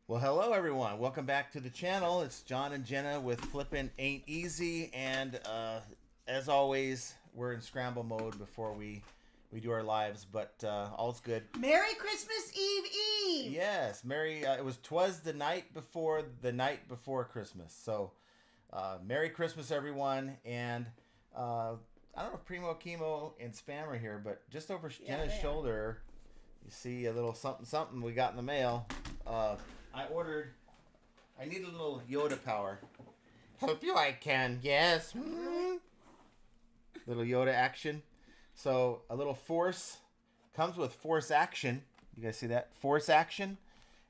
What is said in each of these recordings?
Well, hello everyone. Welcome back to the channel. It's John and Jenna with Flippin' Ain't Easy, and as always, we're in scramble mode before we do our lives, but all's good. Merry Christmas Eve Eve! Yes, Merry. It was Twas the night before Christmas. So, Merry Christmas, everyone, and I don't know if Primo, Chemo, and Spam are here, but just over Jenna's shoulder, you see a little something something we got in the mail. I need a little Yoda power. Help you I can, yes. Little Yoda action. So a little force comes with force action. You guys see that? Force action.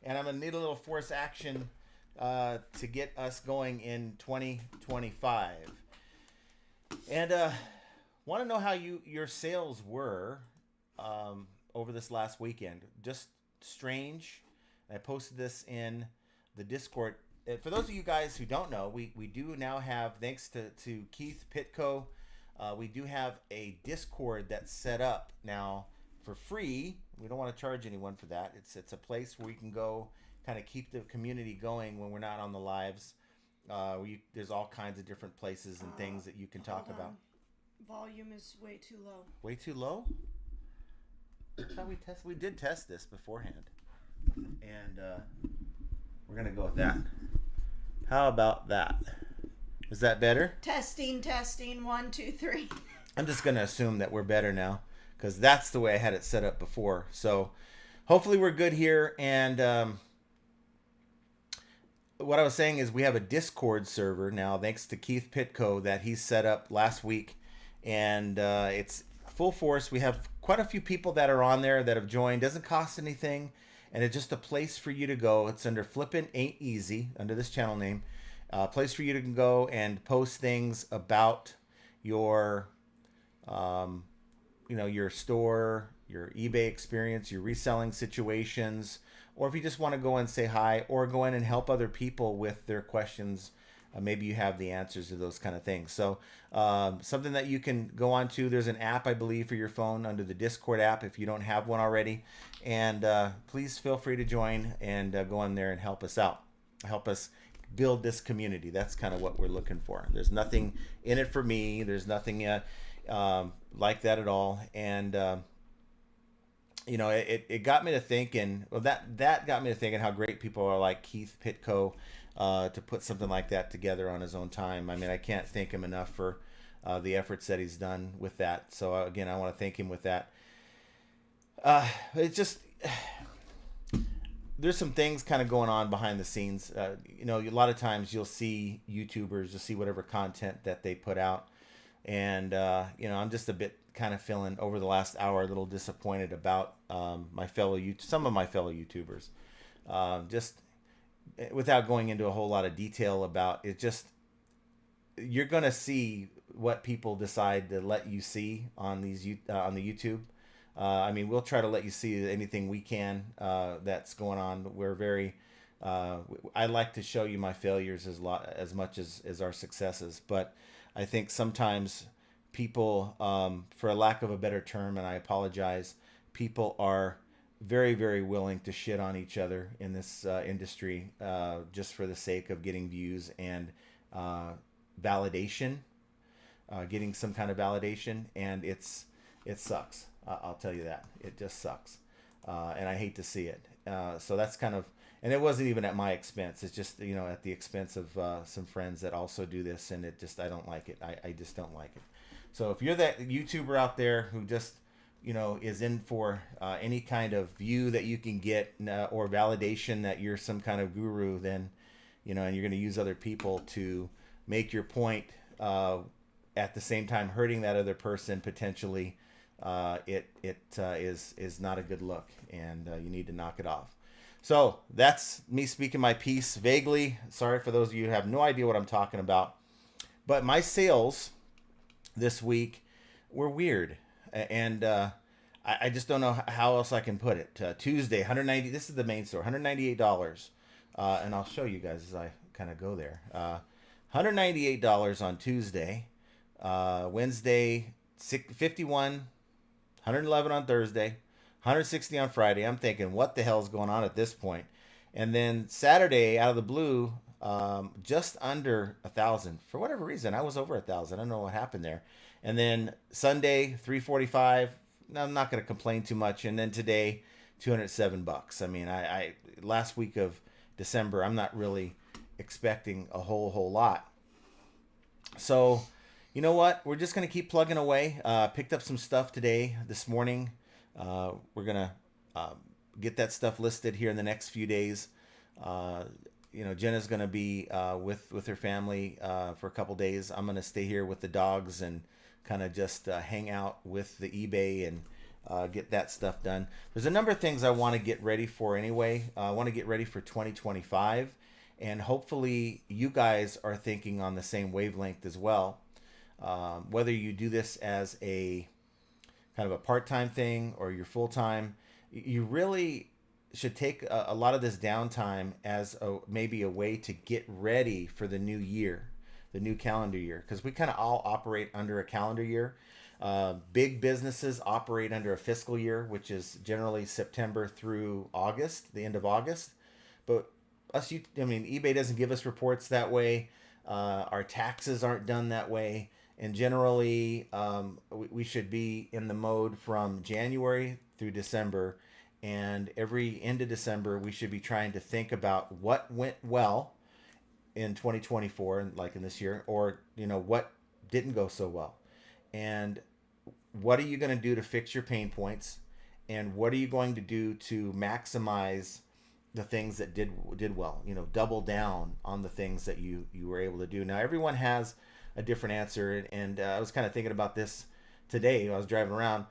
And I'm going to need a little force action to get us going in 2025. And want to know how your sales were over this last weekend. Just strange. I posted this in the Discord. For those of you guys who don't know, we do now have, thanks to Keith Pitco, we do have a Discord that's set up now for free. We don't want to charge anyone for that. It's a place where you can go kind of keep the community going when we're not on the lives. There's all kinds of different places and things that you can talk about. Volume is way too low. Way too low? That's how we did test this beforehand. And we're going to go with that. How about that? Is that better? Testing, 1, 2, 3. I'm just going to assume that we're better now because that's the way I had it set up before. So hopefully we're good here. And what I was saying is we have a Discord server now, thanks to Keith Pitco, that he set up last week. And it's full force. We have quite a few people that are on there that have joined. Doesn't cost anything. And it's just a place for you to go. It's under Flippin' Ain't Easy, under this channel name. A place for you to go and post things about your, your store, your eBay experience, your reselling situations, or if you just want to go and say hi, or go in and help other people with their questions. Maybe you have the answers to those kind of things. So something that you can go on to. There's an app, I believe, for your phone under the Discord app if you don't have one already. And please feel free to join and go on there and help us out. Help us build this community. That's kind of what we're looking for. There's nothing in it for me. There's nothing like that at all. And it got me to thinking. Well, that got me to thinking how great people are like Keith Pitco to put something like that together on his own time. I mean, I can't thank him enough for the efforts that he's done with that. So again, I want to thank him with that. It's just there's some things kind of going on behind the scenes. A lot of times you'll see YouTubers, you'll see whatever content that they put out, and I'm just a bit kind of feeling over the last hour a little disappointed about some of my fellow YouTubers. Just without going into a whole lot of detail about it, just you're gonna see what people decide to let you see on these on the YouTube. We'll try to let you see anything we can that's going on. We're very I like to show you my failures as much as our successes, but I think sometimes people, for a lack of a better term, and I apologize, people are very, very willing to shit on each other in this industry just for the sake of getting views and validation, getting some kind of validation, and it sucks. I'll tell you that. It just sucks. And I hate to see it. So that's kind of, and it wasn't even at my expense. It's just, at the expense of some friends that also do this, and I don't like it. I just don't like it. So if you're that YouTuber out there who just, is in for any kind of view that you can get or validation that you're some kind of guru, then, and you're going to use other people to make your point at the same time hurting that other person potentially, it is not a good look, and you need to knock it off. So that's me speaking my piece vaguely. Sorry for those of you who have no idea what I'm talking about. But my sales this week were weird. And I just don't know how else I can put it. Tuesday, 190. This is the main store, $198. And I'll show you guys as I kind of go there. $198 on Tuesday. Wednesday, 51. 111 on Thursday. 160 on Friday. I'm thinking, what the hell is going on at this point? And then Saturday, out of the blue, just under 1,000 for whatever reason. I was over 1,000. I don't know what happened there. And then Sunday, 345. No, I'm not going to complain too much. And then today, $207. I mean, I last week of December, I'm not really expecting a whole lot. So, you know what? We're just going to keep plugging away. Picked up some stuff today, this morning. We're going to get that stuff listed here in the next few days. Jenna's going to be with her family for a couple days. I'm going to stay here with the dogs and kind of just hang out with the eBay and get that stuff done. There's a number of things I want to get ready for anyway. I want to get ready for 2025, and hopefully you guys are thinking on the same wavelength as well. Whether you do this as a kind of a part-time thing or you're full-time, you really should take a lot of this downtime as maybe a way to get ready for the new year, the new calendar year, because we kind of all operate under a calendar year. Big businesses operate under a fiscal year, which is generally September through August, the end of August. But eBay doesn't give us reports that way. Our taxes aren't done that way. And generally, we should be in the mode from January through December. And every end of December, we should be trying to think about what went well in 2024, and like in this year, or what didn't go so well, and what are you going to do to fix your pain points, and what are you going to do to maximize the things that did well. Double down on the things that you were able to do. Now, everyone has a different answer, and I was kind of thinking about this today when I was driving around.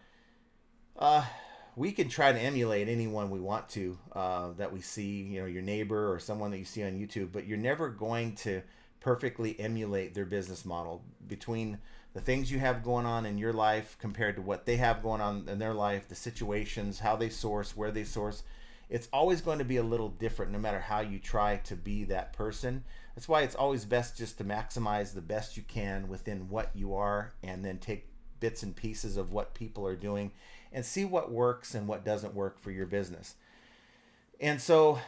We can try to emulate anyone we want to that we see, your neighbor or someone that you see on YouTube, but you're never going to perfectly emulate their business model. Between the things you have going on in your life compared to what they have going on in their life, the situations, how they source, where they source, it's always going to be a little different no matter how you try to be that person. That's why it's always best just to maximize the best you can within what you are, and then take bits and pieces of what people are doing and see what works and what doesn't work for your business. And so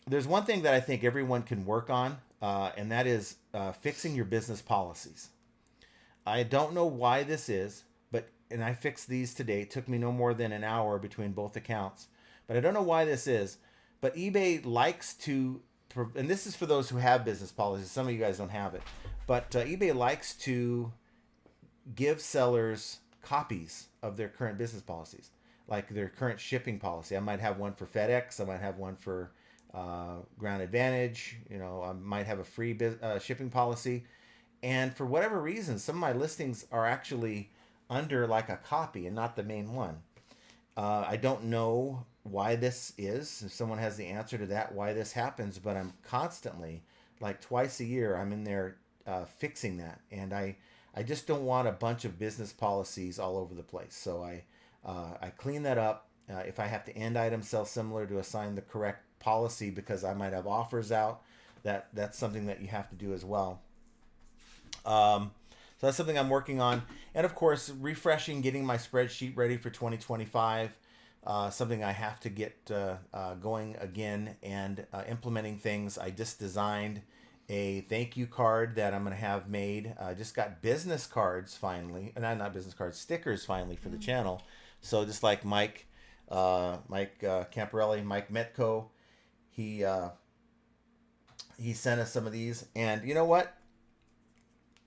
there's one thing that I think everyone can work on, and that is fixing your business policies. I don't know why this is, and I fixed these today. It took me no more than an hour between both accounts. But I don't know why this is. But eBay likes to, and this is for those who have business policies. Some of you guys don't have it. But eBay likes to give sellers copies of their current business policies, like their current shipping policy. I might have one for FedEx. I might have one for Ground Advantage. I might have a free shipping policy. And for whatever reason, some of my listings are actually under like a copy and not the main one. I don't know why this is. If someone has the answer to that, why this happens, but I'm constantly, like twice a year, I'm in there fixing that. And I just don't want a bunch of business policies all over the place. So I clean that up. If I have to end item sell similar to assign the correct policy because I might have offers out, that's something that you have to do as well. So that's something I'm working on. And of course, refreshing, getting my spreadsheet ready for 2025. Something I have to get going again, and implementing things. I just designed a thank you card that I'm going to have made. I just got business cards finally. Not business cards, stickers finally for the channel. So just like Mike Camparelli, Mike Metco, he sent us some of these. And you know what?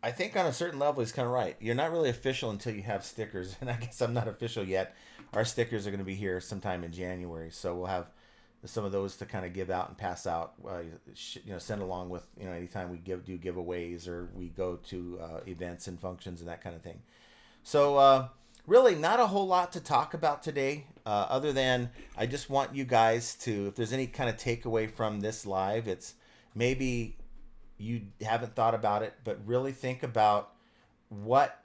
I think on a certain level, he's kind of right. You're not really official until you have stickers. And I guess I'm not official yet. Our stickers are going to be here sometime in January. So we'll have some of those to kind of give out and pass out, send along with, anytime we do giveaways or we go to events and functions and that kind of thing. So really not a whole lot to talk about today, other than I just want you guys to, if there's any kind of takeaway from this live, it's maybe you haven't thought about it, but really think about what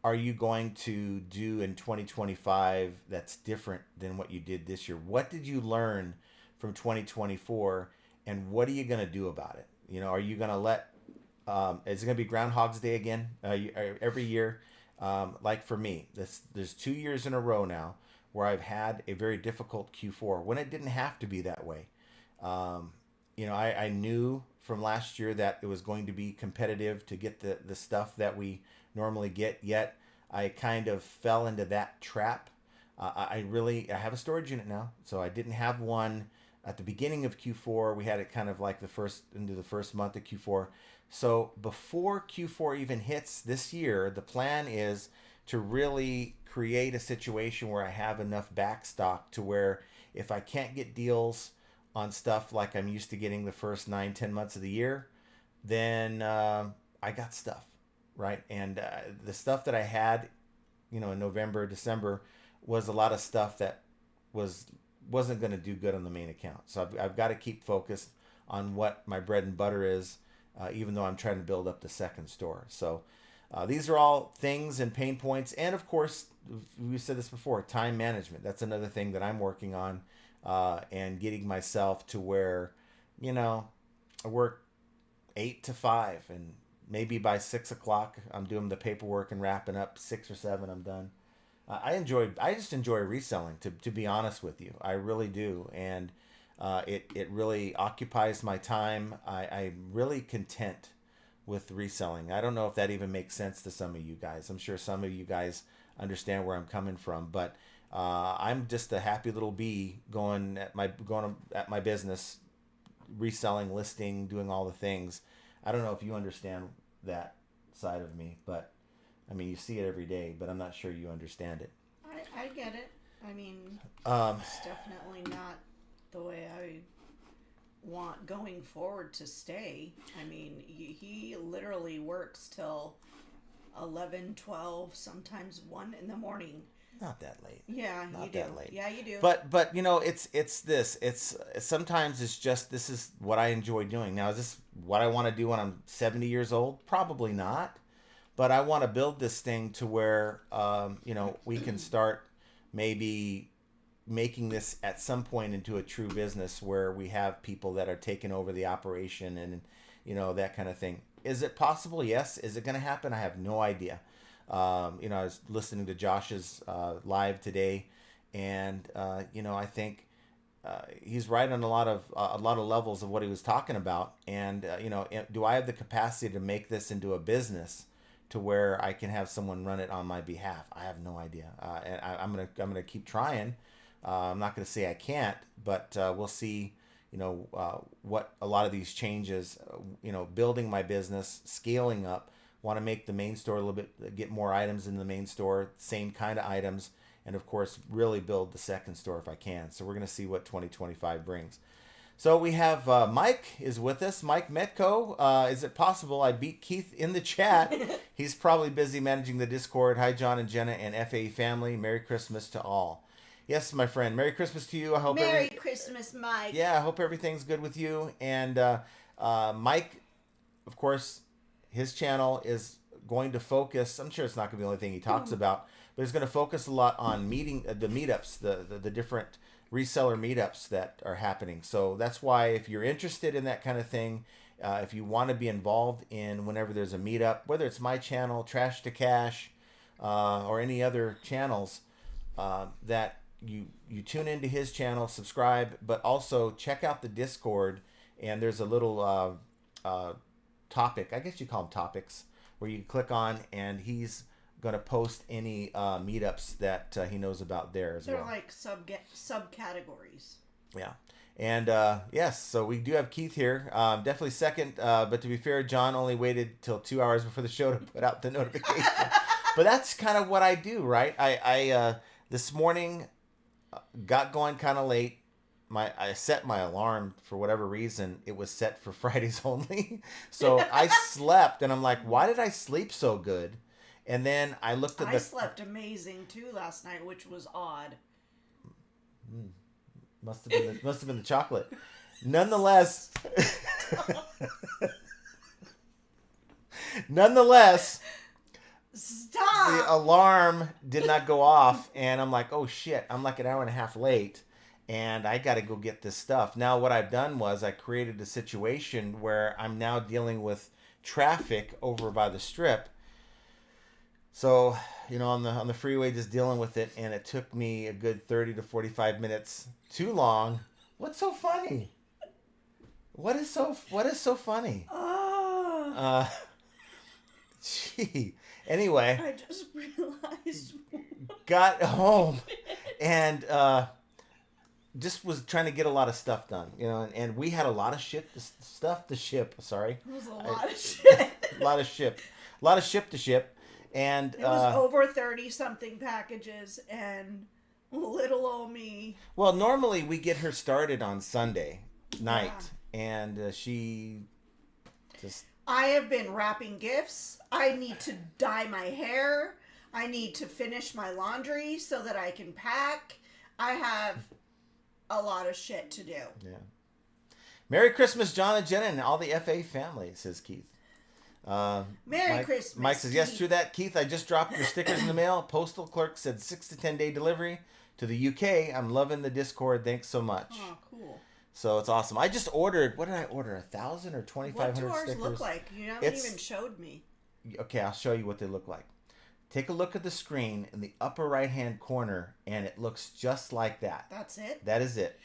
are you going to do in 2025 that's different than what you did this year? What did you learn from 2024, and what are you going to do about it? Are you going to let, is it going to be Groundhog's Day again every year? Like for me, there's 2 years in a row now where I've had a very difficult Q4 when it didn't have to be that way. I knew from last year that it was going to be competitive to get the stuff that we normally get, yet I kind of fell into that trap. I have a storage unit now, so I didn't have one at the beginning of Q4. We had it kind of like the first month of Q4. So before Q4 even hits this year, the plan is to really create a situation where I have enough backstock to where if I can't get deals on stuff like I'm used to getting the first 9-10 months of the year, then I got stuff, right? And the stuff that I had, in November, December, was a lot of stuff that wasn't going to do good on the main account. So I've got to keep focused on what my bread and butter is, even though I'm trying to build up the second store. So these are all things and pain points. And of course, we said this before, time management. That's another thing that I'm working on, and getting myself to where, I work 8 to 5, and maybe by 6 o'clock, I'm doing the paperwork and wrapping up. 6 or 7, I'm done. I just enjoy reselling, to be honest with you. I really do. And it really occupies my time. I'm really content with reselling. I don't know if that even makes sense to some of you guys. I'm sure some of you guys understand where I'm coming from, but I'm just a happy little bee going at my business, reselling, listing, doing all the things. I don't know if you understand that side of me, but I mean, you see it every day, but I'm not sure you understand it. I get it. I mean, it's definitely not the way I want going forward to stay. I mean, he literally works till 11, 12, sometimes 1 in the morning. Not that late. Yeah, not you do. That late. Yeah, you do. But it's this. It's sometimes it's just, this is what I enjoy doing. Now, is this what I want to do when I'm 70 years old? Probably not. But I want to build this thing to where, we can start maybe making this at some point into a true business where we have people that are taking over the operation and, that kind of thing. Is it possible? Yes. Is it going to happen? I have no idea. I was listening to Josh's live today, and, I think he's right on a lot of levels of what he was talking about. And, do I have the capacity to make this into a business to where I can have someone run it on my behalf? I have no idea. And I'm gonna keep trying. I'm not gonna say I can't, but we'll see. What a lot of these changes. Building my business, scaling up. Want to make the main store a little bit, get more items in the main store, same kind of items, and of course, really build the second store if I can. So we're gonna see what 2025 brings. So we have Mike is with us. Mike Metco. Is it possible I beat Keith in the chat? He's probably busy managing the Discord. Hi, John and Jenna and FAE family. Merry Christmas to all. Yes, my friend. Merry Christmas to you. I hope Merry Christmas, Mike. Yeah, I hope everything's good with you. And Mike, of course, his channel is going to focus. I'm sure it's not going to be the only thing he talks about, but it's going to focus a lot on the meetups, the different reseller meetups that are happening. So that's why if you're interested in that kind of thing, if you want to be involved in whenever there's a meetup, whether it's my channel, Trash to Cash, or any other channels, that you tune into his channel, subscribe, but also check out the Discord. And there's a little topic, I guess you call them topics, where you click on, and he's going to post any meetups that he knows about there as well. They're like subcategories. Yeah. And yes, so we do have Keith here. Definitely second, but to be fair, John only waited till 2 hours before the show to put out the notification. But that's kind of what I do, right? I this morning got going kind of late. I set my alarm for whatever reason. It was set for Fridays only. So I slept, and I'm like, why did I sleep so good? And then I looked at I slept amazing too last night, which was odd. Must have been the chocolate. Nonetheless, stop. The alarm did not go off, and I'm like, oh shit, I'm like an hour and a half late, and I got to go get this stuff. Now what I've done was I created a situation where I'm now dealing with traffic over by the strip. So, on the freeway, just dealing with it, and it took me a good 30 to 45 minutes too long. What's so funny? What is so funny? Gee. Anyway. I just realized. Got home and just was trying to get a lot of stuff done, and we had a lot of stuff to ship. Sorry. It was a lot of shit. A lot of ship to ship. And it was over 30-something packages, and little old me. Well, normally we get her started on Sunday night, and she just... I have been wrapping gifts. I need to dye my hair. I need to finish my laundry so that I can pack. I have a lot of shit to do. Yeah. Merry Christmas, John and Jenna, and all the FA family, says Keith. Merry Christmas. Mike says, yes, true that. Keith, I just dropped your stickers in the mail. Postal clerk said 6 to 10 day delivery to the UK. I'm loving the Discord. Thanks so much. Oh, cool. So it's awesome. I just ordered, what did I order? 1,000 or 2,500 stickers? What do ours look like? You haven't even showed me. Okay, I'll show you what they look like. Take a look at the screen in the upper right-hand corner, and it looks just like that. That's it? That is it.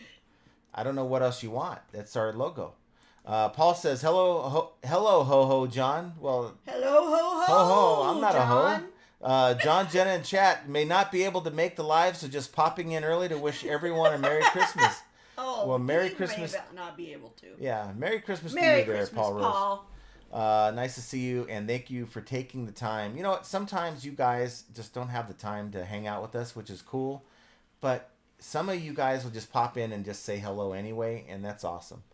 I don't know what else you want. That's our logo. Paul says, hello, ho-ho, John. Well, hello, ho-ho. Ho-ho, I'm not John. a ho. John, Jenna, and chat may not be able to make the live, so just popping in early to wish everyone a Merry Christmas. Oh, well, Merry Christmas. May not be able to. Yeah, Merry Christmas Merry to you Christmas, there, Paul Rose. Paul. Nice to see you, and thank you for taking the time. You know what? Sometimes you guys just don't have the time to hang out with us, which is cool. But some of you guys will just pop in and just say hello anyway, and that's awesome.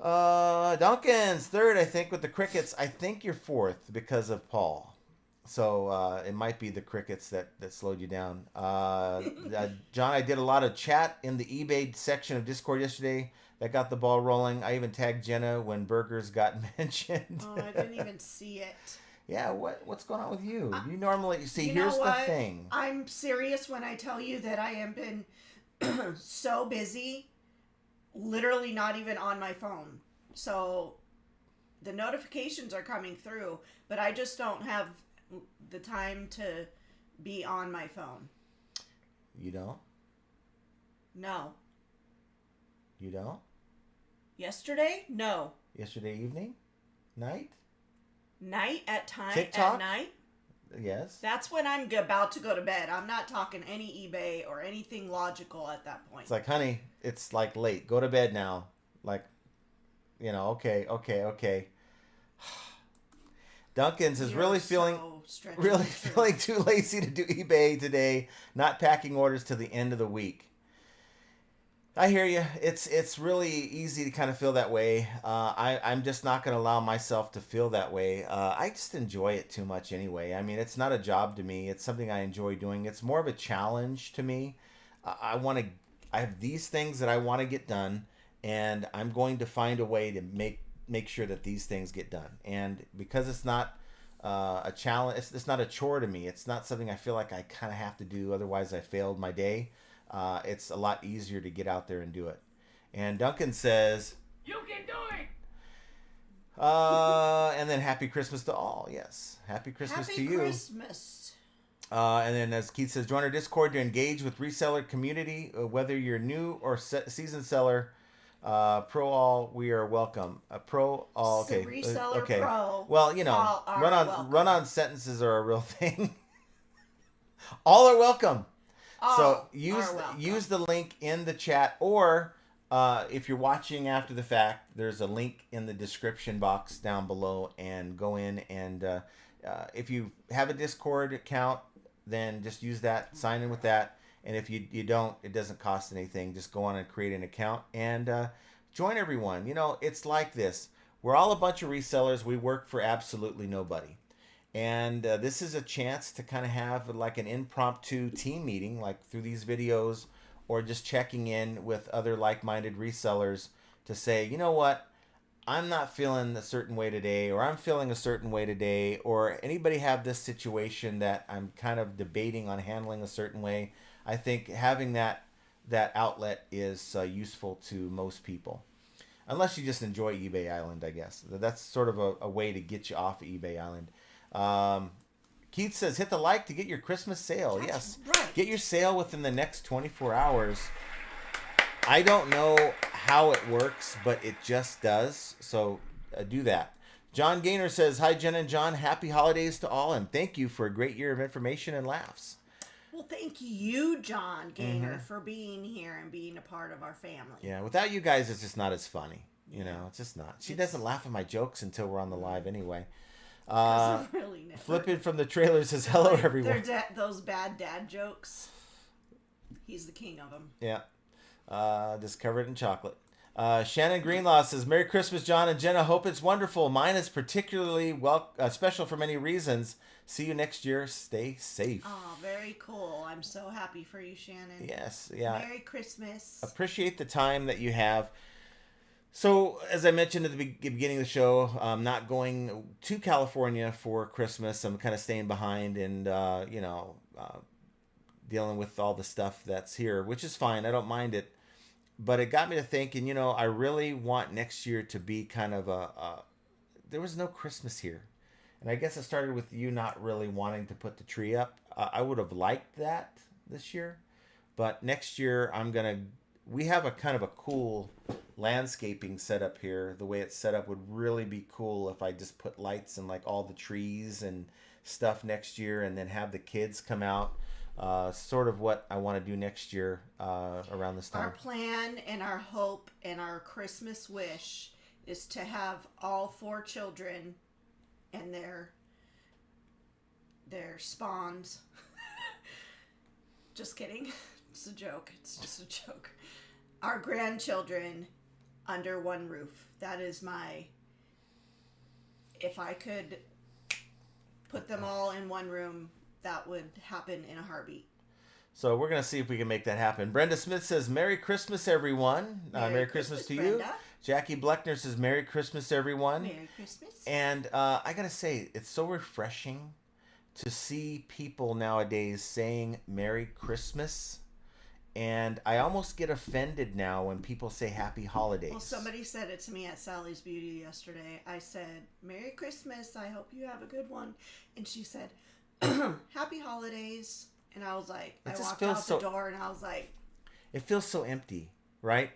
Duncan's third, I think, with the crickets. I think you're fourth because of Paul. So it might be the crickets that slowed you down. John, I did a lot of chat in the eBay section of Discord yesterday. That got the ball rolling. I even tagged Jenna when burgers got mentioned. Oh, I didn't even see it. Yeah, what's going on with you? You normally see. Here's the thing. I'm serious when I tell you that I have been so busy, literally not even on my phone. So the notifications are coming through, but I just don't have the time to be on my phone. You don't? No. You don't? Yesterday? No. Yesterday evening? Night? Night at time? TikTok? At night? Yes. That's when I'm about to go to bed. I'm not talking any eBay or anything logical at that point. It's like, honey, it's like late. Go to bed now. Like, okay. Duncan's is really feeling too lazy to do eBay today. Not packing orders till the end of the week. I hear you. It's really easy to kind of feel that way. I'm just not going to allow myself to feel that way. I just enjoy it too much anyway. I mean, it's not a job to me. It's something I enjoy doing. It's more of a challenge to me. I have these things that I want to get done, and I'm going to find a way to make sure that these things get done. And because it's not a challenge, it's not a chore to me. It's not something I feel like I kind of have to do. Otherwise, I failed my day. It's a lot easier to get out there and do it. And Duncan says, you can do it. And then Happy Christmas to all. Yes, Happy Christmas to you. Happy Christmas. And then as Keith says, join our Discord to engage with reseller community, whether you're new or seasoned seller. Pro all, we are welcome. Pro all, okay. Reseller okay. pro. Well, run on sentences are a real thing. All are welcome. So use the link in the chat, or if you're watching after the fact, there's a link in the description box down below, and go in and if you have a Discord account, then just use that, sign in with that, and if you don't, it doesn't cost anything. Just go on and create an account and join everyone. It's like this. We're all a bunch of resellers. We work for absolutely nobody. And this is a chance to kind of have like an impromptu team meeting, like through these videos, or just checking in with other like-minded resellers to say, you know what, I'm not feeling a certain way today, or I'm feeling a certain way today, or anybody have this situation that I'm kind of debating on handling a certain way. I think having that outlet is useful to most people. Unless you just enjoy eBay Island, I guess. That's sort of a way to get you off of eBay Island. Keith says, hit the like to get your Christmas sale. Yes. Right. Get your sale within the next 24 hours. I don't know how it works, but it just does. So do that. John Gaynor says, hi, Jen and John. Happy holidays to all, and thank you for a great year of information and laughs. Well, thank you, John Gaynor, for being here and being a part of our family. Yeah, without you guys, it's just not as funny. You know, it's just not. She doesn't laugh at my jokes until we're on the live anyway. Really never. Flipping from the trailer says, hello, everyone. Those bad dad jokes. He's the king of them. Yeah. Just covered in chocolate. Shannon Greenlaw says, Merry Christmas, John and Jenna. Hope it's wonderful. Mine is particularly special for many reasons. See you next year. Stay safe. Oh, very cool. I'm so happy for you, Shannon. Yes. Yeah. Merry Christmas. Appreciate the time that you have. So, as I mentioned at the beginning of the show, I'm not going to California for Christmas. I'm kind of staying behind and, dealing with all the stuff that's here, which is fine. I don't mind it. But it got me to thinking, I really want next year to be kind of there was no Christmas here. And I guess it started with you not really wanting to put the tree up. I would have liked that this year. But next year, we have a kind of a cool landscaping setup here. The way it's set up would really be cool if I just put lights and like all the trees and stuff next year and then have the kids come out. Sort of what I want to do next year around this time. Our plan and our hope and our Christmas wish is to have all 4 children and their spawns. Just kidding. It's a joke. It's just a joke. Our grandchildren under one roof. That is if I could put them all in one room, that would happen in a heartbeat. So we're going to see if we can make that happen. Brenda Smith says, Merry Christmas, everyone. Merry Christmas to Brenda. you. Jackie Bleckner says, Merry Christmas, everyone. Merry Christmas. And I got to say, it's so refreshing to see people nowadays saying Merry Christmas. And I almost get offended now when people say Happy Holidays. Well, somebody said it to me at Sally's Beauty yesterday. I said, Merry Christmas. I hope you have a good one. And she said, Happy Holidays. And I was like, I walked out the door and I was like, it feels so empty, right?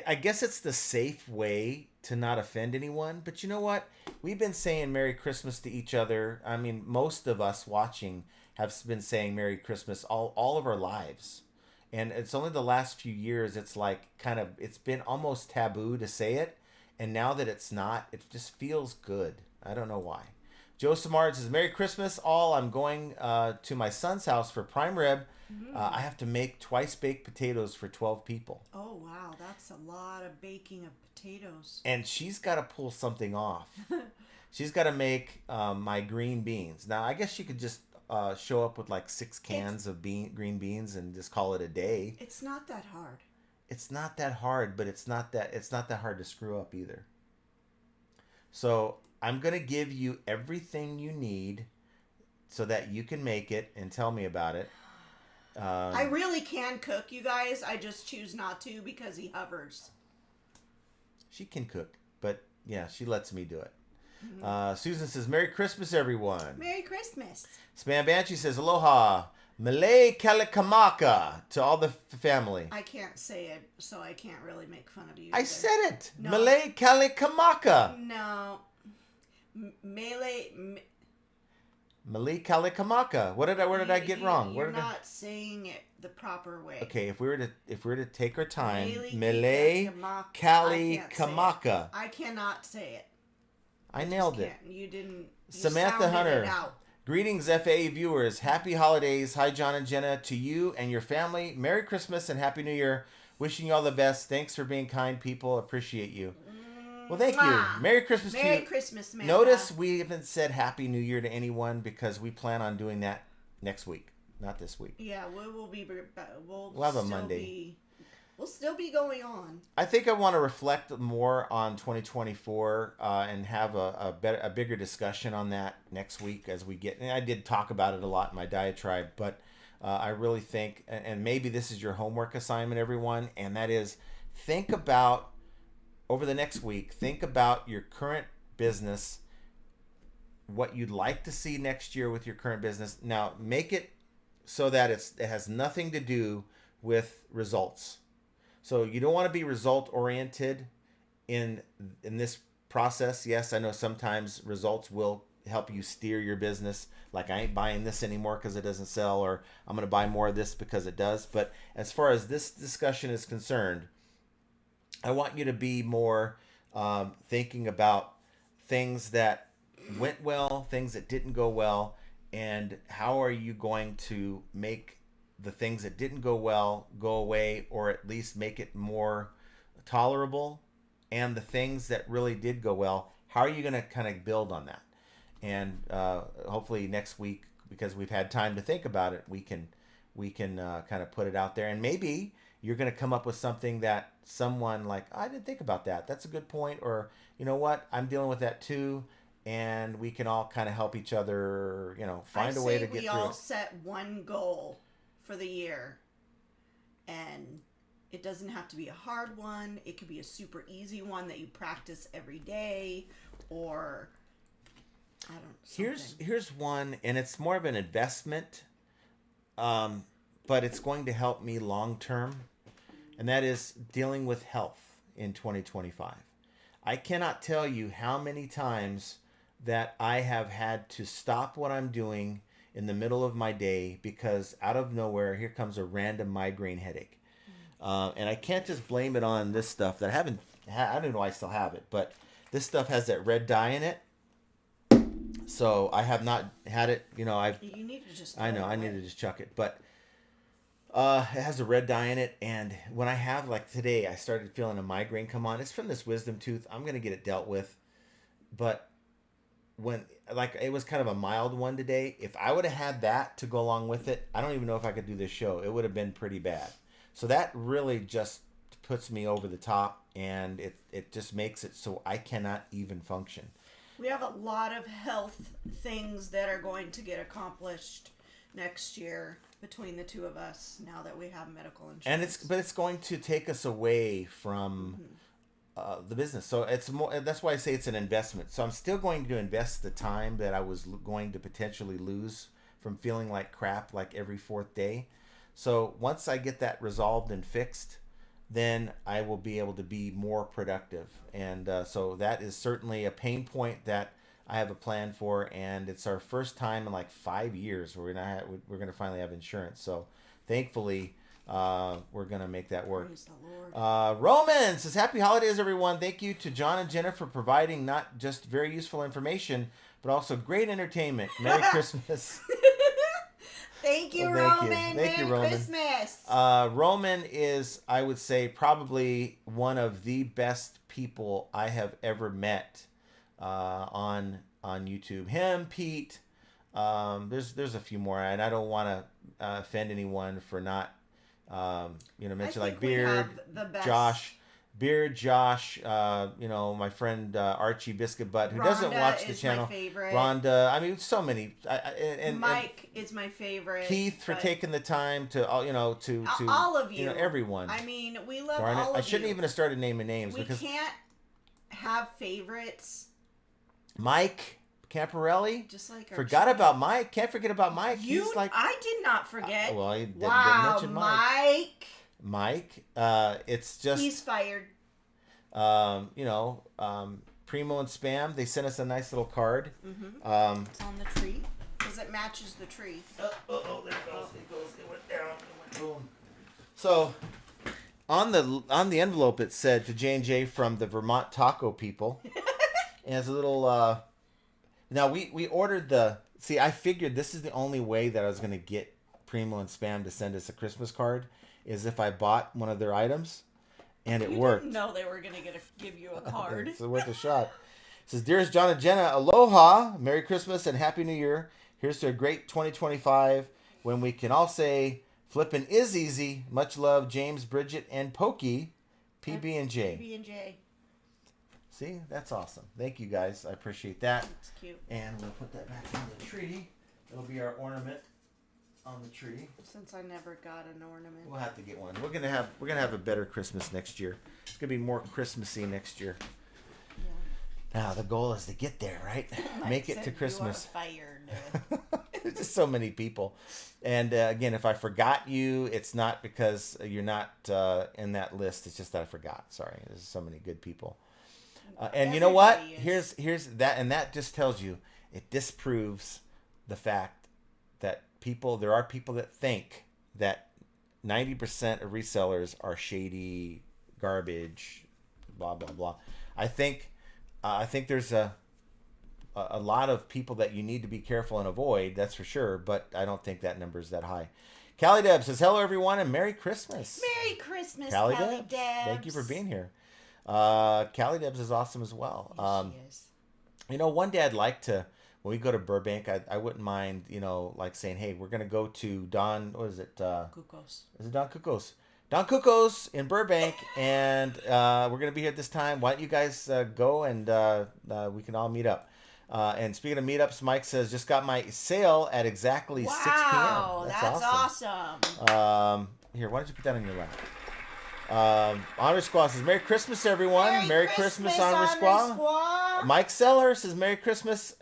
I guess it's the safe way to not offend anyone. But you know what? We've been saying Merry Christmas to each other. I mean, most of us watching have been saying Merry Christmas all of our lives. And it's only the last few years it's like it's been almost taboo to say it. And now that it's not, it just feels good. I don't know why. Joe Samard says, Merry Christmas, all. I'm going to my son's house for prime rib. I have to make twice baked potatoes for 12 people. Oh, wow. That's a lot of baking of potatoes. And she's got to pull something off. She's got to make my green beans. Now, I guess she could just show up with like 6 cans of green beans and just call it a day. It's not that hard. It's not that hard, but it's not that hard to screw up either. So I'm going to give you everything you need so that you can make it and tell me about it. I really can cook, you guys. I just choose not to because he hovers. She can cook, but yeah, she lets me do it. Susan says, Merry Christmas, everyone. Merry Christmas. Spam Banshee says, Aloha. Malay Kalikamaka to all the family. I can't say it, so I can't really make fun of you. I said it. No. Malay Kalikamaka. No. Malay Kalikamaka. Where did I get wrong? You're not saying it the proper way. Okay, if we were to take our time, Malay Kalikamaka. I cannot say it. I nailed it. You didn't. Samantha Hunter. Greetings, FA viewers. Happy holidays. Hi, John and Jenna. To you and your family, Merry Christmas and Happy New Year. Wishing you all the best. Thanks for being kind people. Appreciate you. Well, thank you. Merry Christmas to you. Merry Christmas, Samantha. Notice we haven't said Happy New Year to anyone because we plan on doing that next week, not this week. Yeah, we'll have a Monday. We'll still be going on. I think I want to reflect more on 2024 and have a bigger discussion on that next week as we get. And I did talk about it a lot in my diatribe, but I really think, and maybe this is your homework assignment, everyone, and that is think about over the next week. Think about your current business, what you'd like to see next year with your current business. Now, make it so that it has nothing to do with results. So you don't want to be result oriented in this process. Yes, I know sometimes results will help you steer your business. Like, I ain't buying this anymore because it doesn't sell, or I'm going to buy more of this because it does. But as far as this discussion is concerned, I want you to be more thinking about things that went well, things that didn't go well, and how are you going to make the things that didn't go well go away, or at least make it more tolerable, and the things that really did go well, how are you going to kind of build on that? And hopefully next week, because we've had time to think about it, we can kind of put it out there, and maybe you're going to come up with something that someone like, I didn't think about that. That's a good point. Or, you know what, I'm dealing with that too. And we can all kind of help each other, find a way to get through it. We all set one goal for the year. And it doesn't have to be a hard one. It could be a super easy one that you practice every day, or I don't know. Here's one, and it's more of an investment, but it's going to help me long term, and that is dealing with health in 2025. I cannot tell you how many times that I have had to stop what I'm doing in the middle of my day because out of nowhere, here comes a random migraine headache. And I can't just blame it on this stuff that I don't know why I still have it, but this stuff has that red dye in it. So I have not had it, you need to just, I know, I need to just chuck it, but it has a red dye in it. And when I have, like today, I started feeling a migraine come on. It's from this wisdom tooth. I'm going to get it dealt with. But when, like, it was kind of a mild one today. If I would have had that to go along with it, I don't even know if I could do this show. It would have been pretty bad. So that really just puts me over the top, and it just makes it so I cannot even function. We have a lot of health things that are going to get accomplished next year between the two of us now that we have medical insurance. And it's going to take us away from the business. So it's more, that's why I say it's an investment. So I'm still going to invest the time that I was going to potentially lose from feeling like crap like every fourth day. So once I get that resolved and fixed, then I will be able to be more productive. And so that is certainly a pain point that I have a plan for. And it's our first time in like 5 years where we're gonna finally have insurance. So thankfully, we're gonna make that work. Praise the Lord. Roman says, "Happy holidays, everyone. Thank you to John and Jenna for providing not just very useful information, but also great entertainment. Merry Christmas." Thank you, Well, Roman. Thank you, Merry Roman. Christmas. Roman is, I would say, probably one of the best people I have ever met on YouTube. Him, Pete. There's a few more, and I don't want to offend anyone for not mention like Beard, Josh. Beard, Josh, my friend Archie Biscuit Butt, who Rhonda doesn't watch the channel. My favorite. Rhonda, I mean, so many. And Mike is my favorite. Keith for taking the time to, to all of you, everyone. I mean, we love Darn it. all of you. I shouldn't even have started naming names we because can't have favorites. Mike Camparelli, Just like forgot about Mike. Can't forget about Mike. He's like, I did not forget. Well, he didn't wow, mention Mike. Mike, it's just He's fired. Primo and Spam, they sent us a nice little card. Mm-hmm. It's on the tree because it matches the tree. There it goes. It went down. It went boom. So on the envelope it said to J&J from the Vermont Taco people. And it's a little now we ordered I figured this is the only way that I was going to get Primo and Spam to send us a Christmas card is if I bought one of their items, and it worked. Didn't know they were going to give you a card. It's worth a shot. It says, "Dearest John and Jenna, aloha, Merry Christmas and Happy New Year. Here's to a great 2025 when we can all say flippin' is easy. Much love, James, Bridget, and Pokey, PB&J." PB&J. See, that's awesome. Thank you guys. I appreciate that. That's cute. And we'll put that back on the tree. It'll be our ornament on the tree. Since I never got an ornament. We'll have to get one. We're gonna have a better Christmas next year. It's gonna be more Christmassy next year. Yeah. Now the goal is to get there, right? Make it to Christmas. You are fired. There's just so many people. And again, if I forgot you, it's not because you're not in that list. It's just that I forgot. Sorry. There's so many good people. And you know what? Here's that. And that just tells you, it disproves the fact that there are people that think that 90% of resellers are shady, garbage, blah, blah, blah. I think there's a lot of people that you need to be careful and avoid, that's for sure, but I don't think that number is that high. Callie Deb says, hello, everyone, and Merry Christmas. Merry Christmas, Callie Debs. Thank you for being here. Callie Debs is awesome as well. Yes, she is. You know, one day I'd like to, when we go to Burbank, I wouldn't mind, you know, like saying, hey, we're going to go to Don, what is it? Cucos. Is it Don Cucos? Don Cucos in Burbank, and we're going to be here at this time. Why don't you guys go and we can all meet up. And speaking of meetups, Mike says, just got my sale at exactly 6 p.m. Wow, that's awesome. Here, why don't you put that on your lap? Honor Squaw says, Merry Christmas, everyone. Merry Christmas, Honor Squaw. Mike Seller says, Merry Christmas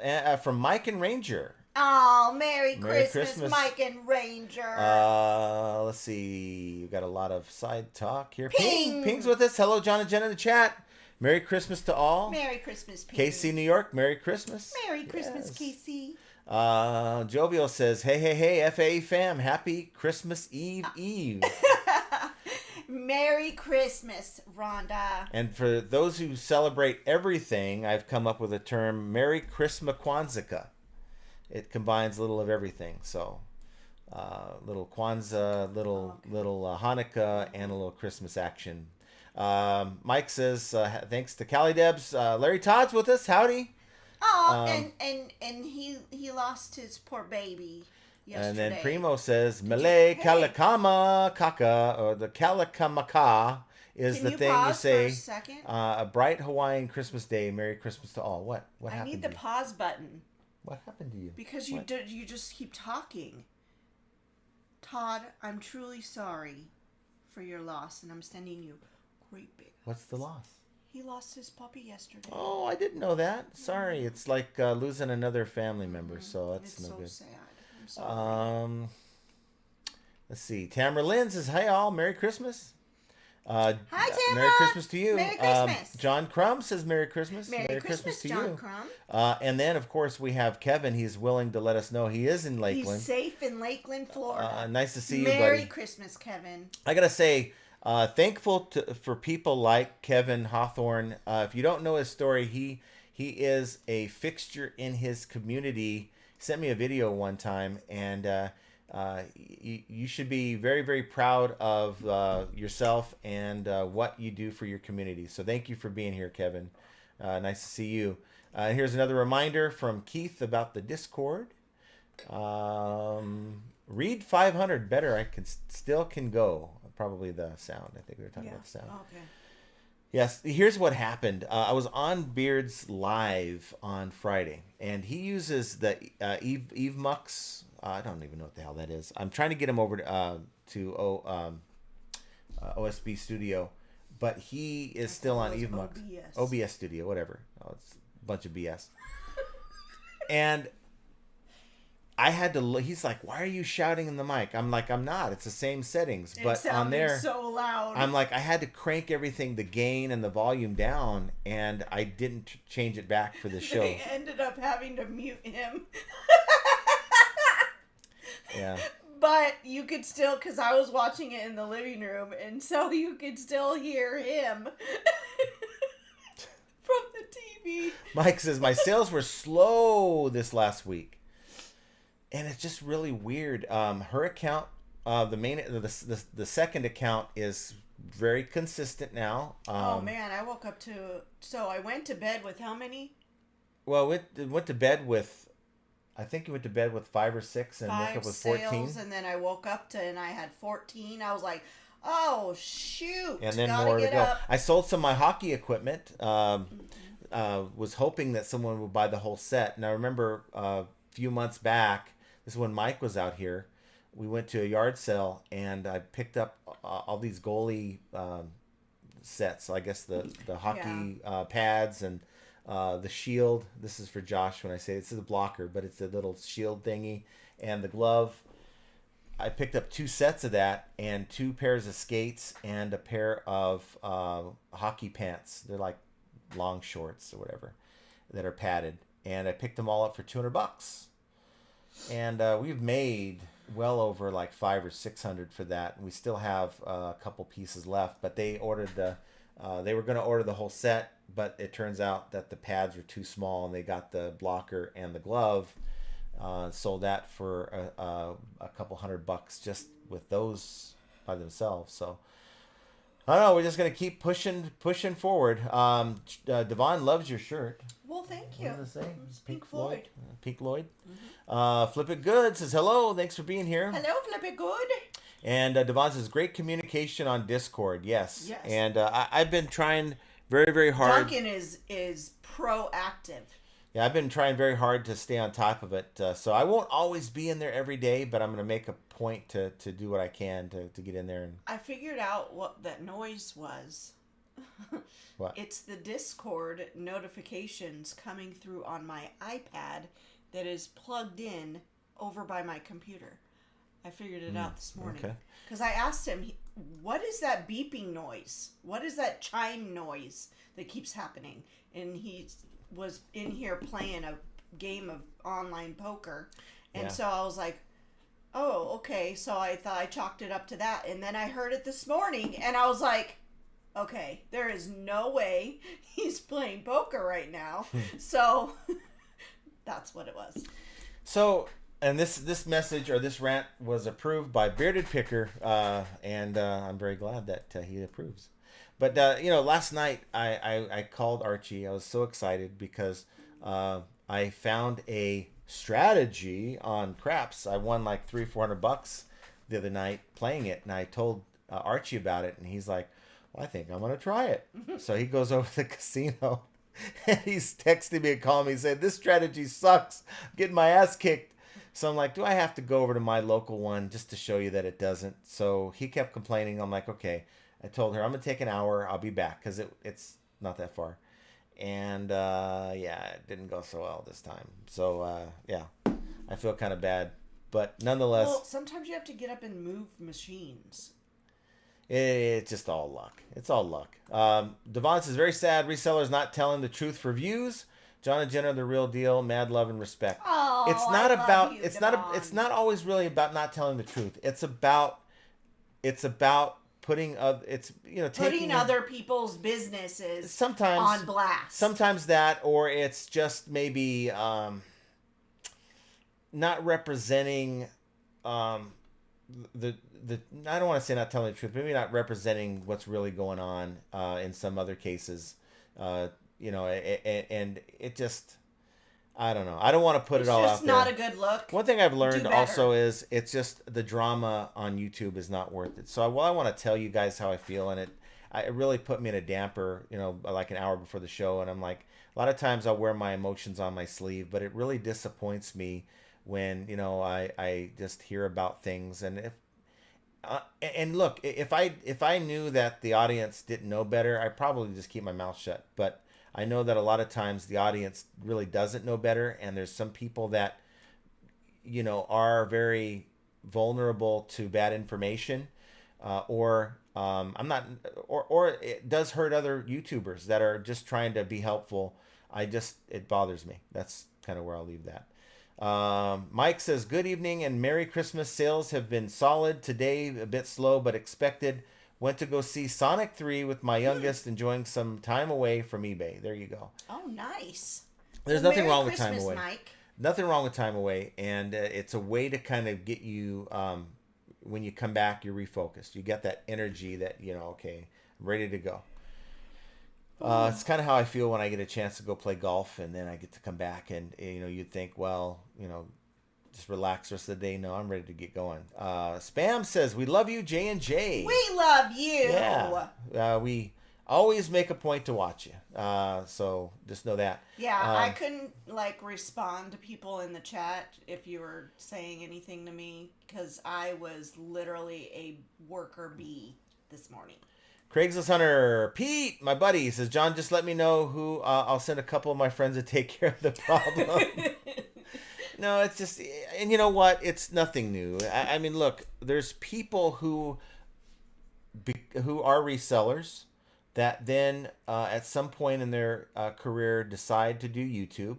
from Mike and Ranger. Oh, Merry Christmas, Mike and Ranger. Let's see. We've got a lot of side talk here. Ping. Ping's with us. Hello, John and Jen in the chat. Merry Christmas to all. Merry Christmas, Ping. KC, New York, Merry Christmas. Merry Christmas, KC. Jovial says, hey, FAA fam, happy Christmas Eve. Merry Christmas, Rhonda. And for those who celebrate everything, I've come up with a term, Merry Christmas Kwanzaa. It combines a little of everything. So, little Kwanzaa, little Hanukkah, and a little Christmas action. Mike says, thanks to Callie Debs. Larry Todd's with us. Howdy. Oh, and he lost his poor baby yesterday. And then Primo says, Malay Kalakama Kaka, or the Kalakamaka is the thing you say. For a second? A bright Hawaiian Christmas day. Merry Christmas to all. What happened? I need the pause button. What happened to you? Because you just keep talking. Todd, I'm truly sorry for your loss, and I'm sending you great big. What's the loss? He lost his puppy yesterday. Oh, I didn't know that. Sorry. It's like losing another family member, so that's no good. It's so sad. I'm sorry. Let's see. Tamara Lynn says, hi all, Merry Christmas. Hi, Tamara. Merry Christmas to you. Merry Christmas. John Crumb says Merry Christmas. Merry Christmas to John you. Crumb. And then, of course, we have Kevin. He's willing to let us know he is in Lakeland. He's safe in Lakeland, Florida. Nice to see you, buddy. Merry Christmas, Kevin. I got to say, thankful for people like Kevin Hawthorne. If you don't know his story, he is a fixture in his community. He sent me a video one time, and you should be very, very proud of yourself and what you do for your community. So thank you for being here, Kevin. Nice to see you. Here's another reminder from Keith about the Discord. Read 500 better. I can go. Probably the sound. I think we were talking about the sound. Okay. Yes. Here's what happened. I was on Beard's live on Friday, and he uses the Eve Mux. I don't even know what the hell that is. I'm trying to get him over to OSB Studio, but he is still on Eve Mux. OBS Studio, whatever. Oh, it's a bunch of BS. And I had to look. He's like, why are you shouting in the mic? I'm like, I'm not. It's the same settings. But on there, so loud. I'm like, I had to crank everything, the gain and the volume down, and I didn't change it back for the show. They ended up having to mute him. Yeah. But you could still, because I was watching it in the living room, and so you could still hear him from the TV. Mike says, my sales were slow this last week. And it's just really weird. Her account, the second account is very consistent now. Oh man, I woke up so I went to bed with how many? Well, went to bed with, I think you went to bed with 5 or 6 and woke up with 14. Sales, and then I woke up and I had 14. I was like, oh shoot. And then more to go. Up. I sold some of my hockey equipment. Was hoping that someone would buy the whole set. And I remember a few months back, this is when Mike was out here, we went to a yard sale and I picked up all these goalie sets. So I guess the hockey pads and the shield. This is for Josh when I say this is a blocker, but it's a little shield thingy, and the glove. I picked up 2 sets of that and 2 pairs of skates and a pair of hockey pants. They're like long shorts or whatever that are padded, and I picked them all up for $200. And we've made well over like 500 or 600 for that, and we still have a couple pieces left. But they ordered they were going to order the whole set, but it turns out that the pads were too small, and they got the blocker and the glove. Sold that for a couple $100 just with those by themselves. So I don't know. We're just gonna keep pushing forward. Devon loves your shirt. Well, thank you. What does it say? It's Pink Floyd. Pink Floyd. Mm-hmm. Flip It Good says hello. Thanks for being here. Hello, Flip It Good. And Devon says great communication on Discord. Yes. And I've been trying very, very hard. Duncan is proactive. Yeah, I've been trying very hard to stay on top of it. So I won't always be in there every day, but I'm going to make a point to do what I can to get in there. And I figured out what that noise was. What? It's the Discord notifications coming through on my iPad that is plugged in over by my computer. I figured it out this morning. Okay. Because I asked him, what is that beeping noise? What is that chime noise that keeps happening? And he was in here playing a game of online poker. And so I was like, oh, okay. So I thought I chalked it up to that. And then I heard it this morning and I was like, okay, there is no way he's playing poker right now. So that's what it was. So, and this message or this rant was approved by Bearded Picker, and I'm very glad that he approves. But, last night I called Archie. I was so excited because I found a strategy on craps. I won like $300-400 the other night playing it, and I told Archie about it, and he's like, well, I think I'm going to try it. So he goes over to the casino, and he's texting me and calling me and saying, this strategy sucks. I'm getting my ass kicked. So I'm like, do I have to go over to my local one just to show you that it doesn't? So he kept complaining. I'm like, okay. I told her, I'm going to take an hour. I'll be back because it's not that far. And, it didn't go so well this time. So, I feel kind of bad. But nonetheless. Well, sometimes you have to get up and move machines. It's just all luck. It's all luck. Devon says, very sad. Resellers not telling the truth for views. John and Jenna, the real deal. Mad love and respect. Oh, it's not about. You, it's Devon. It's not always really about not telling the truth. It's about putting putting other people's businesses sometimes on blast. Sometimes that, or it's just maybe not representing the I don't want to say not telling the truth, maybe not representing what's really going on in some other cases. And it just, I don't know. I don't want to put it all out there. It's not a good look. One thing I've learned also is it's just the drama on YouTube is not worth it. So I want to tell you guys how I feel, and it really put me in a damper, like an hour before the show. And I'm like, a lot of times I'll wear my emotions on my sleeve, but it really disappoints me when, I just hear about things. And if I knew that the audience didn't know better, I'd probably just keep my mouth shut. But I know that a lot of times the audience really doesn't know better, and there's some people that, are very vulnerable to bad information, or it does hurt other YouTubers that are just trying to be helpful. It bothers me. That's kind of where I'll leave that. Mike says, good evening and Merry Christmas. Sales have been solid today, a bit slow, but expected. Went to go see Sonic 3 with my youngest, enjoying some time away from eBay. There you go. Oh, nice. There's nothing wrong with time away. Mike. Nothing wrong with time away. And it's a way to kind of get you, when you come back, you're refocused. You get that energy that, okay, I'm ready to go. It's kind of how I feel when I get a chance to go play golf, and then I get to come back and, you'd think, well, just relax the rest of the day. No, I'm ready to get going. Spam says, we love you, J&J. We love you. Yeah. We always make a point to watch you. So just know that. Yeah, I couldn't respond to people in the chat if you were saying anything to me because I was literally a worker bee this morning. Craigslist Hunter Pete, my buddy, says, John, just let me know who. I'll send a couple of my friends to take care of the problem. No, it's just, and you know what? It's nothing new. I mean, look, there's people who are resellers that then at some point in their career decide to do YouTube.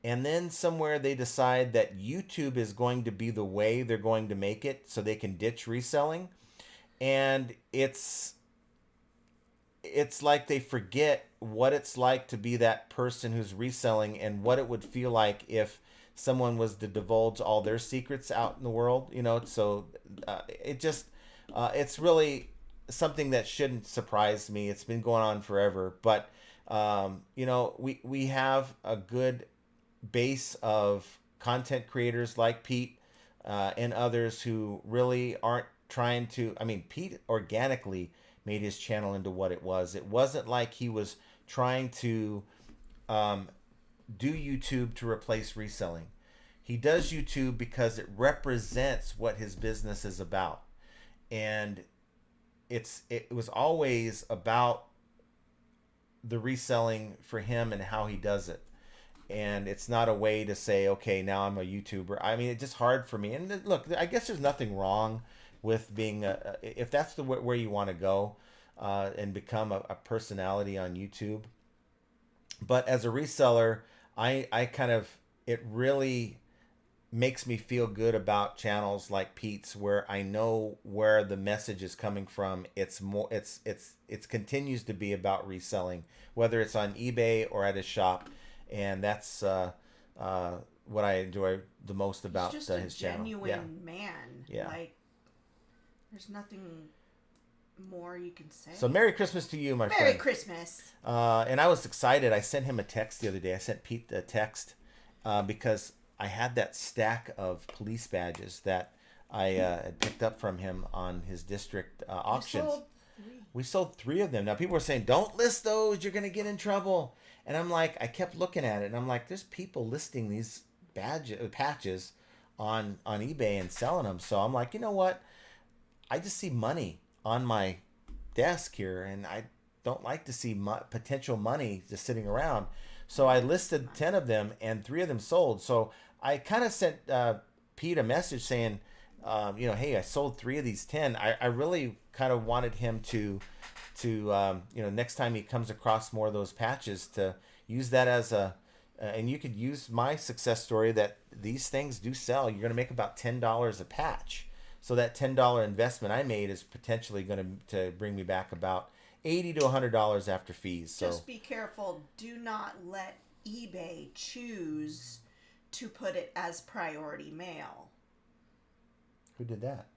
And then somewhere they decide that YouTube is going to be the way they're going to make it so they can ditch reselling. And it's like they forget what it's like to be that person who's reselling and what it would feel like if someone was to divulge all their secrets out in the world, you know. So it just it's really something that shouldn't surprise me. It's been going on forever, but you know, we have a good base of content creators like Pete and others who really aren't trying to. I mean, Pete organically made his channel into what it was. It wasn't like he was trying to do YouTube to replace reselling. He does YouTube because it represents what his business is about. And it was always about the reselling for him and how he does it. And it's not a way to say, okay, now I'm a YouTuber. I mean, it's just hard for me. And look, I guess there's nothing wrong with being if that's the where you want to go and become a personality on YouTube. But as a reseller, I kind of, it really makes me feel good about channels like Pete's where I know where the message is coming from. It's more, it continues to be about reselling, whether it's on eBay or at his shop. And that's what I enjoy the most about his channel. He's just a genuine man. Yeah. Like, there's nothing more you can say. So Merry Christmas to you, my friend. Merry Christmas. And I was excited. I sent him a text the other day. I sent Pete a text because I had that stack of police badges that I had picked up from him on his district auctions. We sold 3 of them. Now people were saying, don't list those. You're going to get in trouble. And I'm like, I kept looking at it and I'm like, there's people listing these patches on eBay and selling them. So I'm like, you know what? I just see money on my desk here and I don't like to see potential money just sitting around. So I listed 10 of them and 3 of them sold. So I kind of sent Pete a message saying, you know, hey, I sold 3 of these 10. I really kind of wanted him to you know, next time he comes across more of those patches, to use that as a, and you could use my success story that these things do sell. You're going to make about $10 a patch. So that $10 investment I made is potentially going to bring me back about $80 to $100 after fees. So just be careful. Do not let eBay choose to put it as priority mail. Who did that?